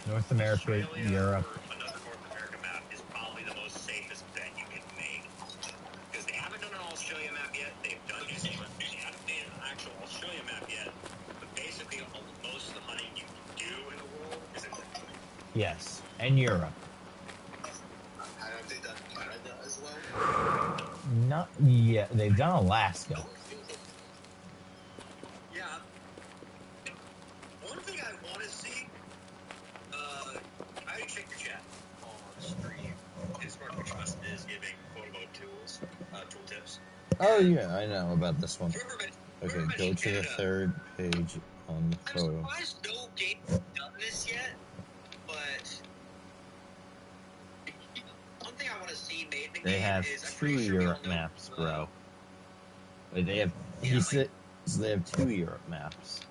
North America, Australia Europe. or another North America map is probably the most safest bet you can make. Because they haven't done an Australia map yet. They've done New Zealand. They haven't made an actual Australia map yet. But basically, most of the hunting you can do in the world is in North America. Yes, and Europe. Have they done Canada as well? Not yet. They've done Alaska. Yeah. One thing I want to see, I check your chat on stream. His Smart Trust is giving photo mode tools, tool tips. Oh yeah, I know about this one. Okay, Whoever go mentioned to the Canada, third page on the I'm photo. surprised no game has done this yet, but one thing I want to see made in the They game have is I'm 2 pretty sure we all Europe know. maps, bro. Wait, they have. Yeah, He like- said so they have 2 Europe maps.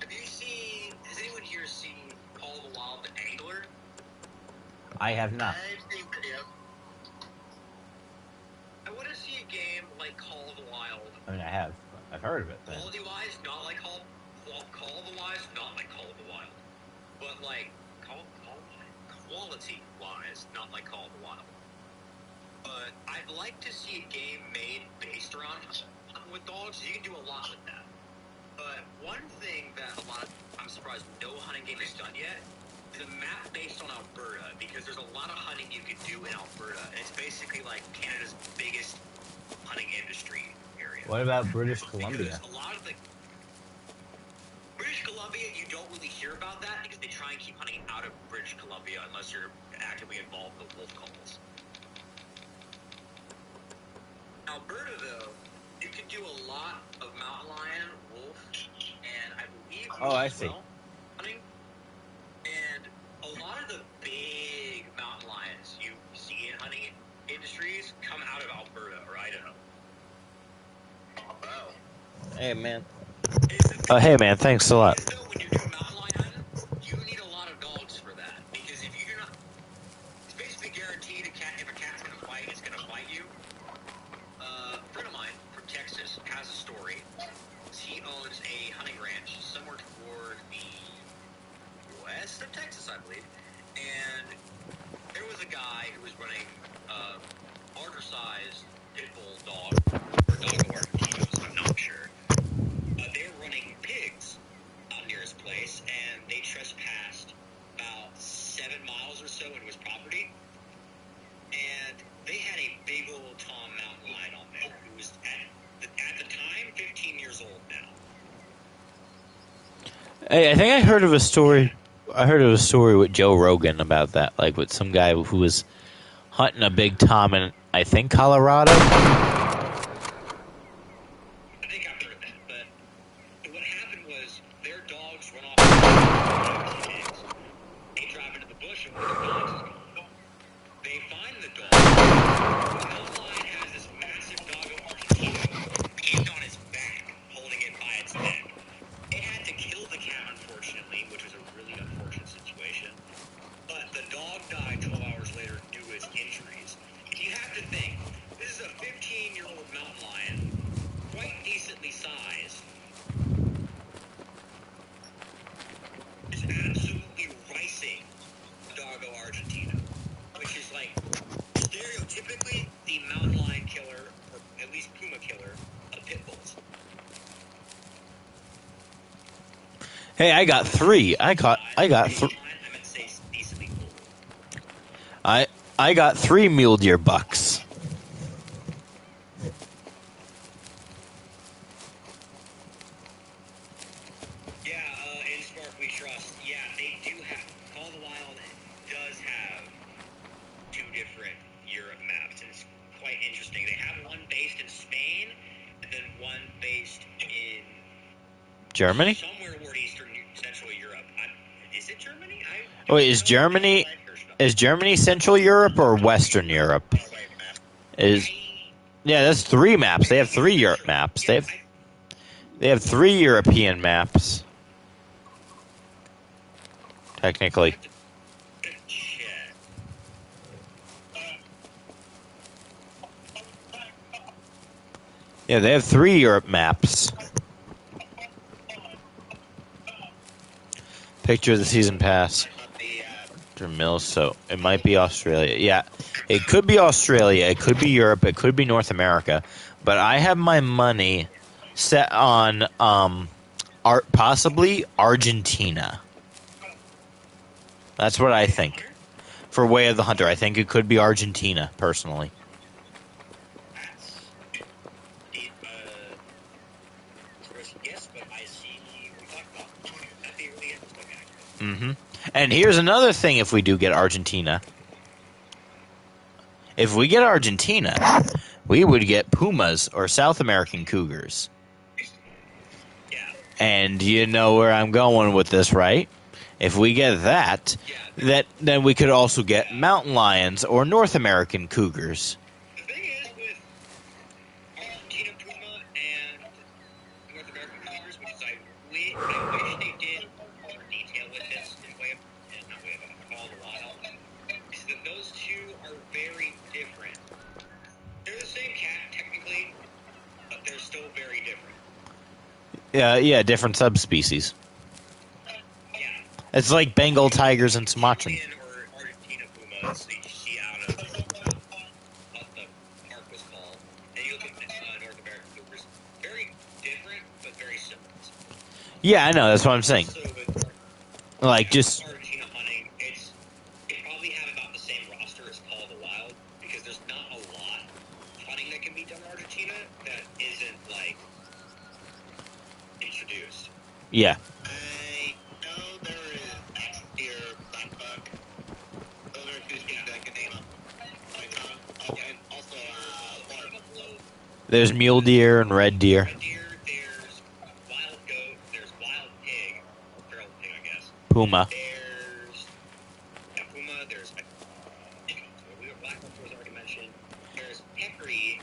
Have you seen? Has anyone here seen Call of the Wild: The Angler? I have not. I've seen video. I want to see a game like Call of the Wild. I mean, I have. I've heard of it. Then. Quality-wise, not like Call of the Wild, not like Call of the Wild, but like quality-wise, not like Call of the Wild. But I'd like to see a game made based around hunting with dogs. You can do a lot with that. But one thing that I'm surprised no hunting game has done yet is a map based on Alberta, because there's a lot of hunting you can do in Alberta, and it's basically like Canada's biggest hunting industry area. What about British Columbia? Because a lot of the British Columbia, you don't really hear about that because they try and keep hunting out of British Columbia unless you're actively involved with wolf calls. Alberta, though, you can do a lot of mountain lion, wolf, and I believe Oh, I as see. well, hunting. And a lot of the big mountain lions you see in hunting industries come out of Alberta or Idaho. Oh. Hey man. Oh, Hey man, thanks a lot. So when you're doing mountain lion hunting, you need a lot of dogs for that, because if you do not, it's basically guaranteed if a cat's gonna fight, it's gonna bite you. A friend of mine from Texas has a story. He owns a hunting ranch somewhere toward the west of Texas, I believe, and there was a guy who was running a larger-sized pit bull dog, or dog or Argentinos, I'm not sure. They were running pigs out near his place, and they trespassed about 7 miles or so into his property. And they had a big old Tom mountain lion on there who was at the time 15 years old now. Hey, I think I heard of a story. I heard of a story with Joe Rogan about that, like with some guy who was hunting a big tom in, I think, Colorado. I think I've heard that, but what happened was their dogs run off the pigs. They drive into the bush, and one of the dogs is gone. They find the dog. The mountain lion has this massive doggo Argentino pinned on his back, holding it by its neck. They had to kill the cat, unfortunately, which was a really unfortunate situation. But the dog died 12 hours later due to his injuries. And you have to think, this is a 15-year-old mountain lion, quite decently sized. Is absolutely ricing Doggo Argentino, which is like stereotypically the mountain lion killer, or at least puma killer, of pit bulls. Hey, I got 3. I got I meant to say decently cool. I got 3 mule deer bucks. Yeah, in Spark We Trust. Yeah, they do have. Call of the Wild does have 2 different Europe maps, and it's quite interesting. They have one based in Spain, and then one based in Germany? somewhere toward Eastern Central Europe. Is it Germany? Wait, is Germany Central Europe or Western Europe? Yeah, that's 3 maps. They have 3 Europe maps. They have 3 European maps. Technically. Yeah, they have 3 Europe maps. Picture of the season pass. Mills, so it might be Australia. Yeah, it could be Australia. It could be Europe. It could be North America. But I have my money set on possibly Argentina. That's what I think. For Way of the Hunter, I think it could be Argentina, personally. Mm-hmm. And here's another thing if we do get Argentina. If we get Argentina, we would get pumas or South American cougars. Yeah. And you know where I'm going with this, right? If we get that, then we could also get mountain lions or North American cougars. The thing is with Argentina puma and North American cougars, which is I wish they did more detail with this in way of, not way of Call of the Wild, is that those two are very different. They're the same cat technically, but they're still very different. Yeah, different subspecies. Yeah. It's like Bengal tigers and Sumatran. Indian or Argentina pumas that you see out of what the park was called. And you look at North American cougars, very different but very similar. Yeah, I know. That's what I'm saying. So with Like, just Argentina hunting, they probably have about the same roster as Call of the Wild because there's not a lot of hunting that can be done in Argentina that isn't like introduced. yeah. I know there is X deer, black buck. Those are two species I can name. And also water buffalo. There's mule deer and red deer. Red deer, there's wild goat, there's wild pig, feral pig, I guess. Puma. There's puma, there's black buffalo was already mentioned. There's peccary.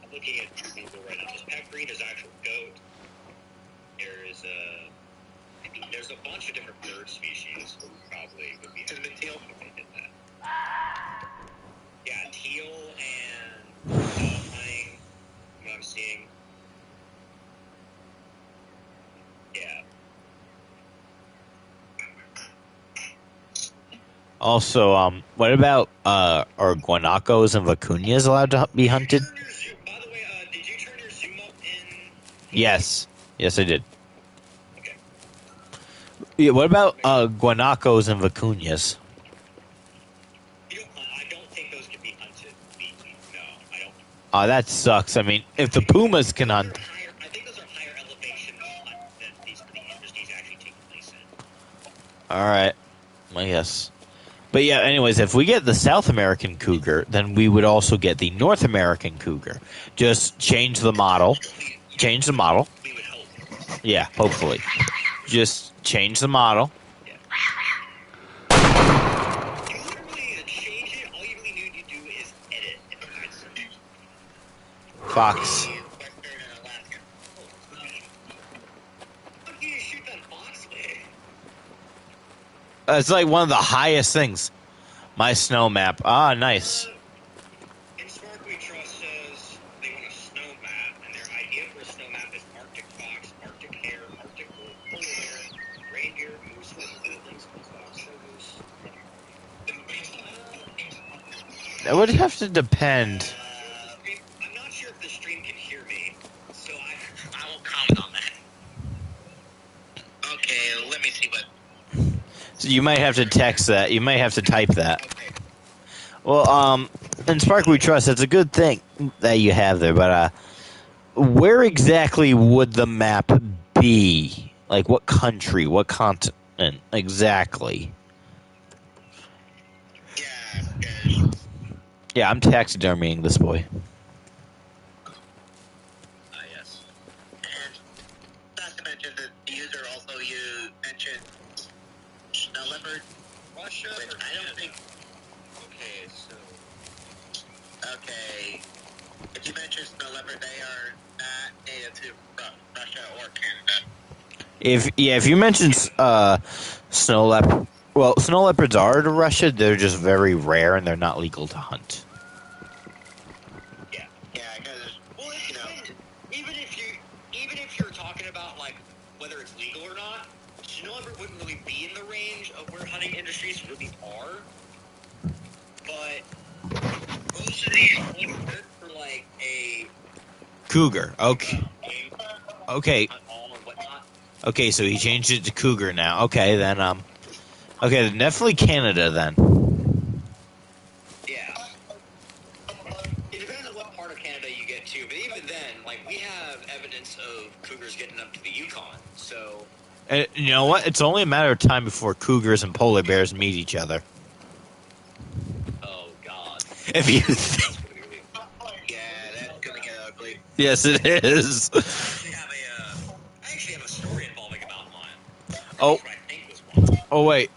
I'm looking at Google right now. There's peccary, there's actual goat. There's a bunch of different bird species probably would be. Has been teal if they did that. Yeah, teal and hunting. What I'm seeing. Yeah. Also, what about are guanacos and vicuñas allowed to be hunted? By the way, did you turn your zoom up in? Yes. Yes, I did. Okay. Yeah, what about guanacos and vicuñas? I don't think those can be hunted. No, I don't. That sucks. I mean, if the pumas can hunt. I think those are higher elevation than the industries actually take place in. All right. I guess. But yeah, anyways, if we get the South American cougar, then we would also get the North American cougar. Just change the model. Change the model. We would hope. Yeah, hopefully. Just change the model. You literally change it. All you really need to do is edit and hide something. Fox. Western and Alaska. How do you shoot that fox way? It's like one of the highest things. My snow map. Ah, nice. In Spark We Trust says they want a snow map, and their idea for a snow map is Arctic fox, Arctic hare, Arctic wolf, polar bear, reindeer, moose, things, fox, moose. That would have to depend. I'm not sure if the stream can hear me, so I won't comment on that. Okay, let me see what. So you might have to text that. You might have to type that. Okay. Well, in Spark We Trust, it's a good thing that you have there, but where exactly would the map be? Like, what country? What continent? Exactly. Yeah, Yeah, I'm taxidermying this boy. yes. And not to mention that the user also mentioned snow leopard. Russia which I don't think. Okay, so. Okay. If you mention snow leopard, they are not native to Russia or Canada. If you mention snow leopard, well, snow leopards are to Russia. They're just very rare and they're not legal to hunt. Yeah, because well, you know, even if you're talking about like whether it's legal or not, snow leopard wouldn't really be in the range of where hunting industries really are. But most of these would work for like a Cougar. Okay. Okay. hunt all and whatnot. Okay. So he changed it to cougar now. Okay. Then Okay. Then definitely Canada then. Yeah. It depends on what part of Canada you get to, but even then, like we have evidence of cougars getting up to the Yukon. So And you know what? It's only a matter of time before cougars and polar bears meet each other. oh god. If you That's gonna be really- yeah, Yes, it is. I actually have a story involving a mountain lion. Oh. What I think was one. Oh wait.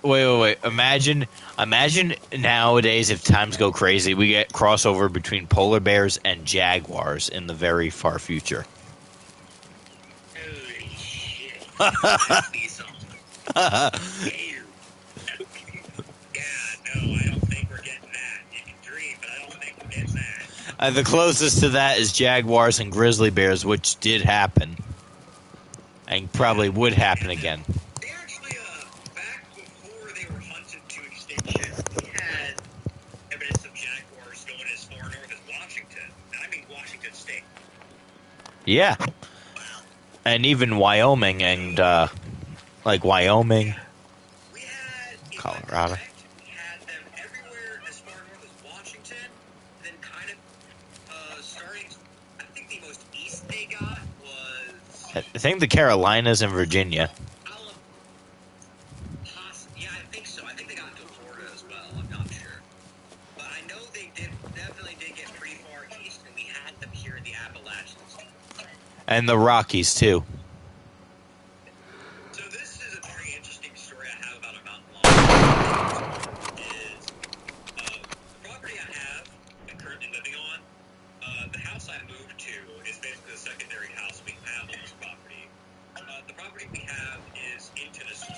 Imagine nowadays if times go crazy, we get crossover between polar bears and jaguars in the very far future. Holy shit. That'd be something. Gator. Yeah, no, I don't think we're getting that. You can dream, but I don't think we're getting that. The closest to that is jaguars and grizzly bears, which did happen, and probably would happen again. They actually, back before they were hunted to extinction, we had evidence of jaguars going as far north as Washington. And I mean Washington State. Yeah, Wow. and even Wyoming and Wyoming. We had, if I'm Colorado. correct, we had them everywhere as far north as Washington. Then kind of starting, I think the most east they got was I think the Carolinas and Virginia. Yeah, I think so. I think they got into Florida as well. I'm not sure. But I know they definitely did get pretty far east, and we had them here in the Appalachians. And the Rockies too. So this is a very interesting story I have about a mountain lion. Is the property I have and currently living on, the house I moved to is basically the secondary house we have on this property. The property we have is in Tennessee.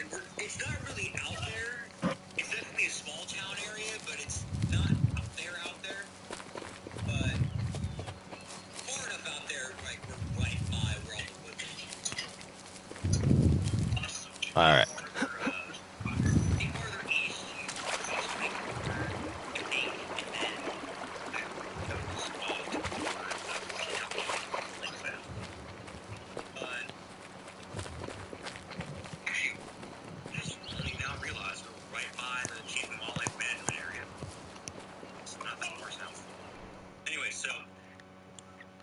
And it's not really out there. It's definitely a small town area, but it's not out there. But far enough out there, like we're right by where all the woods are. All right. The farther east, now realize we're right by the Chief and Wildlife Management area. It's not that far south. Anyway, so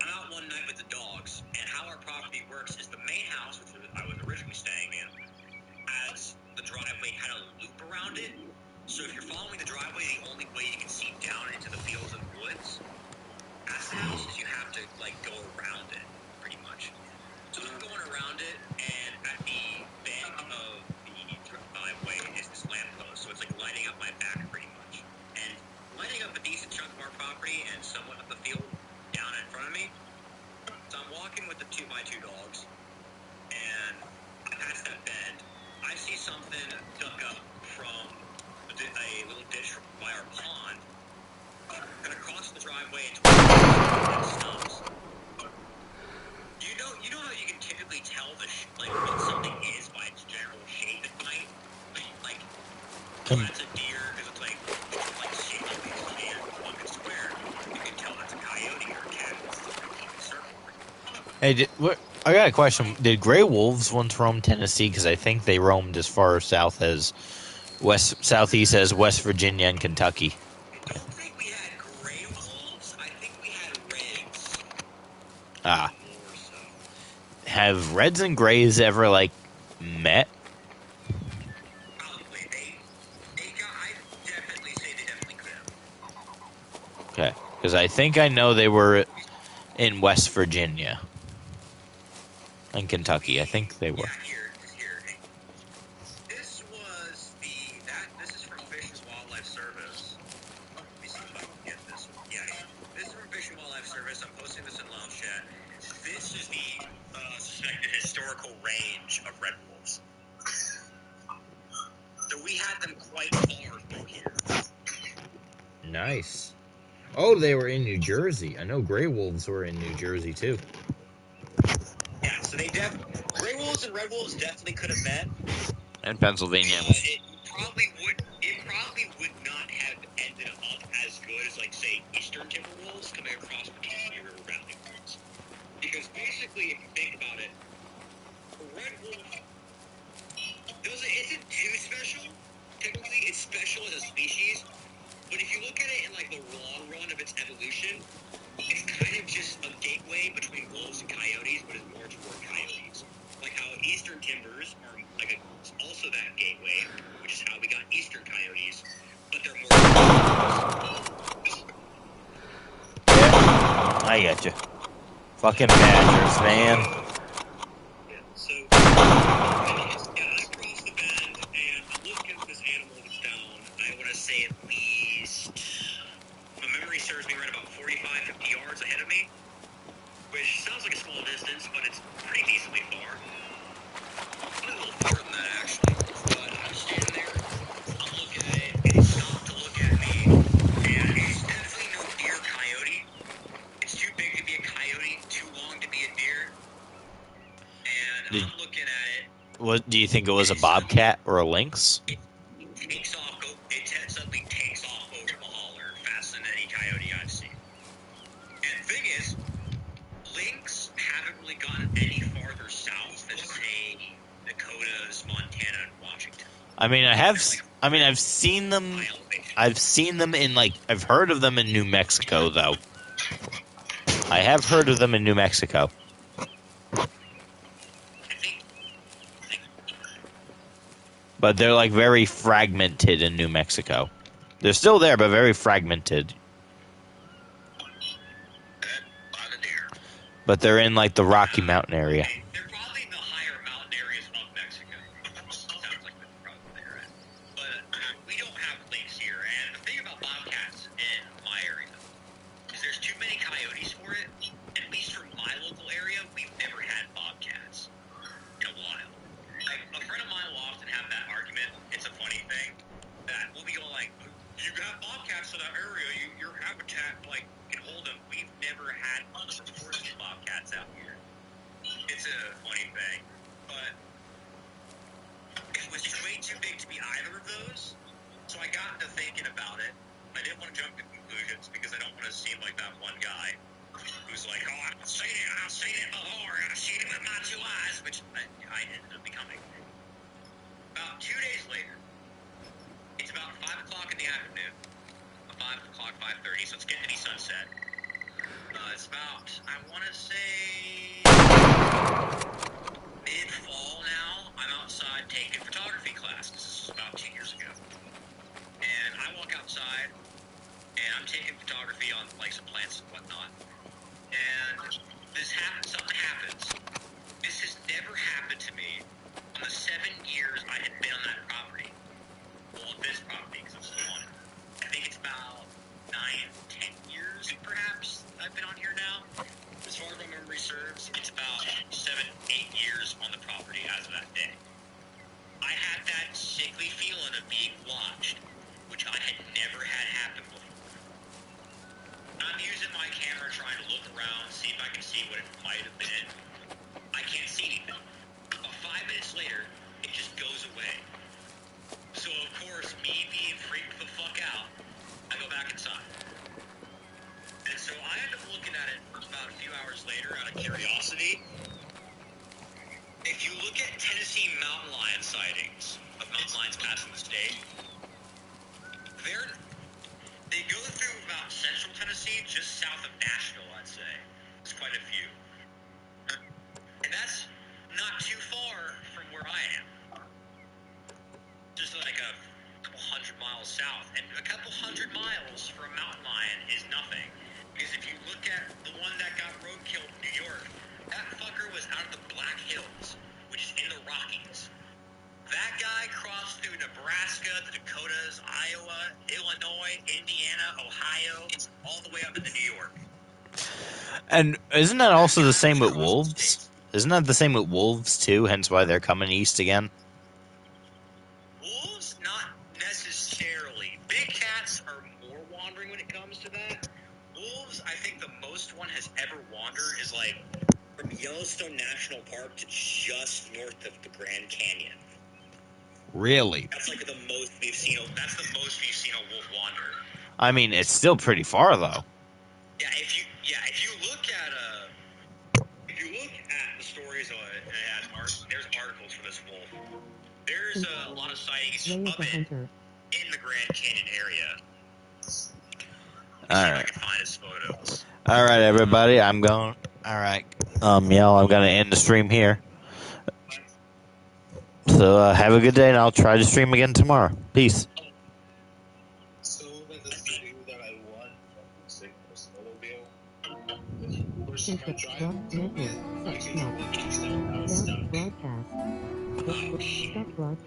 I'm out one night with the dogs, and how our property works is the main house, which I was originally staying in, has the driveway had a loop around it. So if you're following the driveway, the only way you can see down into the fields and woods past the house is you have to go around it, pretty much. So I'm going around it, and at the bank of the driveway is this lamppost, so it's lighting up my back pretty much, and lighting up a decent chunk of our property and somewhat of the field down in front of me. So I'm walking with the 2x2 dogs, and I pass that bend. I see something duck up from a little ditch by our pond, gonna cross the driveway and stops. You know how you can typically tell what something is by its general shape and height? That's a deer because it's shaped like a hand, fucking square. You can tell that's a coyote or a cat. It's a fucking circle. Hey, I got a question. Did gray wolves once roam Tennessee? Because I think they roamed as far south as southeast as West Virginia and Kentucky. I don't think we had gray wolves. I think we had reds. Ah. More so. Have reds and grays ever met? Probably. I definitely say they definitely could have. Okay, because I think I know they were in West Virginia and Kentucky. I think they were. Yeah, here. This is from Fish and Wildlife Service. Let me see if I can get this one. Yeah, this is from Fish and Wildlife Service. I'm posting this in Lounge Chat. This is the suspected historical range of red wolves. So we had them quite far through here. Nice. Oh, they were in New Jersey. I know gray wolves were in New Jersey too. Yeah, so gray wolves and red wolves definitely could have met. And Pennsylvania. It probably would not have ended up as good as say eastern timber wolves coming across the Mississippi River Valley. Because basically, if you think about it, a red wolf isn't too special. Technically, it's special as a species, but if you look at it in the long run of its evolution, it's kind of just a gateway between wolves and coyotes, but it's more toward coyotes. Like how eastern timbers are also that gateway, which is how we got eastern coyotes, but they're more. I get you. Fucking badgers, man. Yeah, so I crossed the bend, and I'm looking at this animal that's down. I want to say at least, my memory serves me right about 45, 50 yards ahead of me, which sounds like a small distance, but it's pretty decently far. Probably a little farther than that, actually. But I'm standing there, I'm looking at it, and it stopped to look at me, and it's definitely no deer coyote. It's too big to be a coyote, too long to be a deer. And I'm looking at it. What do you think it was, a bobcat or a lynx? It suddenly takes off over the holler faster than any coyote I've seen. And the thing is, lynx haven't really gotten any farther south than, say, Dakotas, Montana, and Washington. I've seen them. I've seen them in, like, I've heard of them in New Mexico, though. I have heard of them in New Mexico. But they're, like, very fragmented in New Mexico. They're still there, but very fragmented. But they're in, like, the Rocky Mountain area. They're probably in the higher mountain areas of Mexico. Sounds like they're probably there. But we don't have lynx here. And the thing about bobcats in my area is there's too many coyotes for it. At least for my local area, we've never had bobcats in a while. Like, a friend of mine will often have that argument. It's a funny thing that we'll be going like, you got bobcats in that area, your habitat like can hold them. We've never had unreported bobcats out here. It's a funny thing, but it was way too big to be either of those. So I got to thinking about it. I didn't want to jump to conclusions because I don't want to seem like that one guy who's like, oh, I've seen it before, I've seen it with my two eyes, which I ended up becoming. About 2 days later, it's about 5 o'clock in the afternoon, 5 o'clock, 5:30, so it's getting to be sunset. It's about, I want to say, mid-fall now. I'm outside taking photography classes. This was about 2 years ago. And I walk outside, and I'm taking photography on, like, some plants and whatnot. And something happens. This has never happened to me on the 7 years I had been on that property. Well, on this property, because I'm still on it. I think it's about 9, 10 years, perhaps, I've been on here now. As far as my memory serves, it's about 7, 8 years on the property as of that day. I had that sickly feeling of being watched, which I had never had happen before. I'm using my camera trying to look around, see if I can see what it might have been. I can't see anything. About 5 minutes later, it just goes away. So, of course, me being freaked the fuck out, I go back inside. And so I end up looking at it about a few hours later out of curiosity. If you look at Tennessee mountain lion sightings of mountain lions passing the state, they go through about central Tennessee, just south of Nashville, I'd say. There's quite a few. And that's not too far from where I am. Just like a couple 100 miles south. And a couple 100 miles for a mountain lion is nothing. Because if you look at the one that got roadkilled in New York, that fucker was out of the Black Hills, which is in the Rockies. That guy crossed through Nebraska, the Dakotas, Iowa, Illinois, Indiana, Ohio, all the way up into New York. And isn't that also the same with wolves? Isn't that the same with wolves, too? Hence why they're coming east again? Wolves, not necessarily. Big cats are more wandering when it comes to that. Wolves, I think the most one has ever wandered is like from Yellowstone National Park to just north of the Grand Canyon. Really? That's like the most we've seen. That's the most we've seen a wolf wander. I mean, it's still pretty far, though. Yeah, if you look at the stories of it, there's articles for this wolf. There's a lot of sightings Ray is of a it hunter. in the Grand Canyon area. All See if I right. can find his photos. All right, everybody. I'm going. All right. I'm going to end the stream here. So have a good day, and I'll try to stream again tomorrow. Peace. So, the video that I won from the Snowmobile, Control Network. Stop broadcast. Stop broadcast.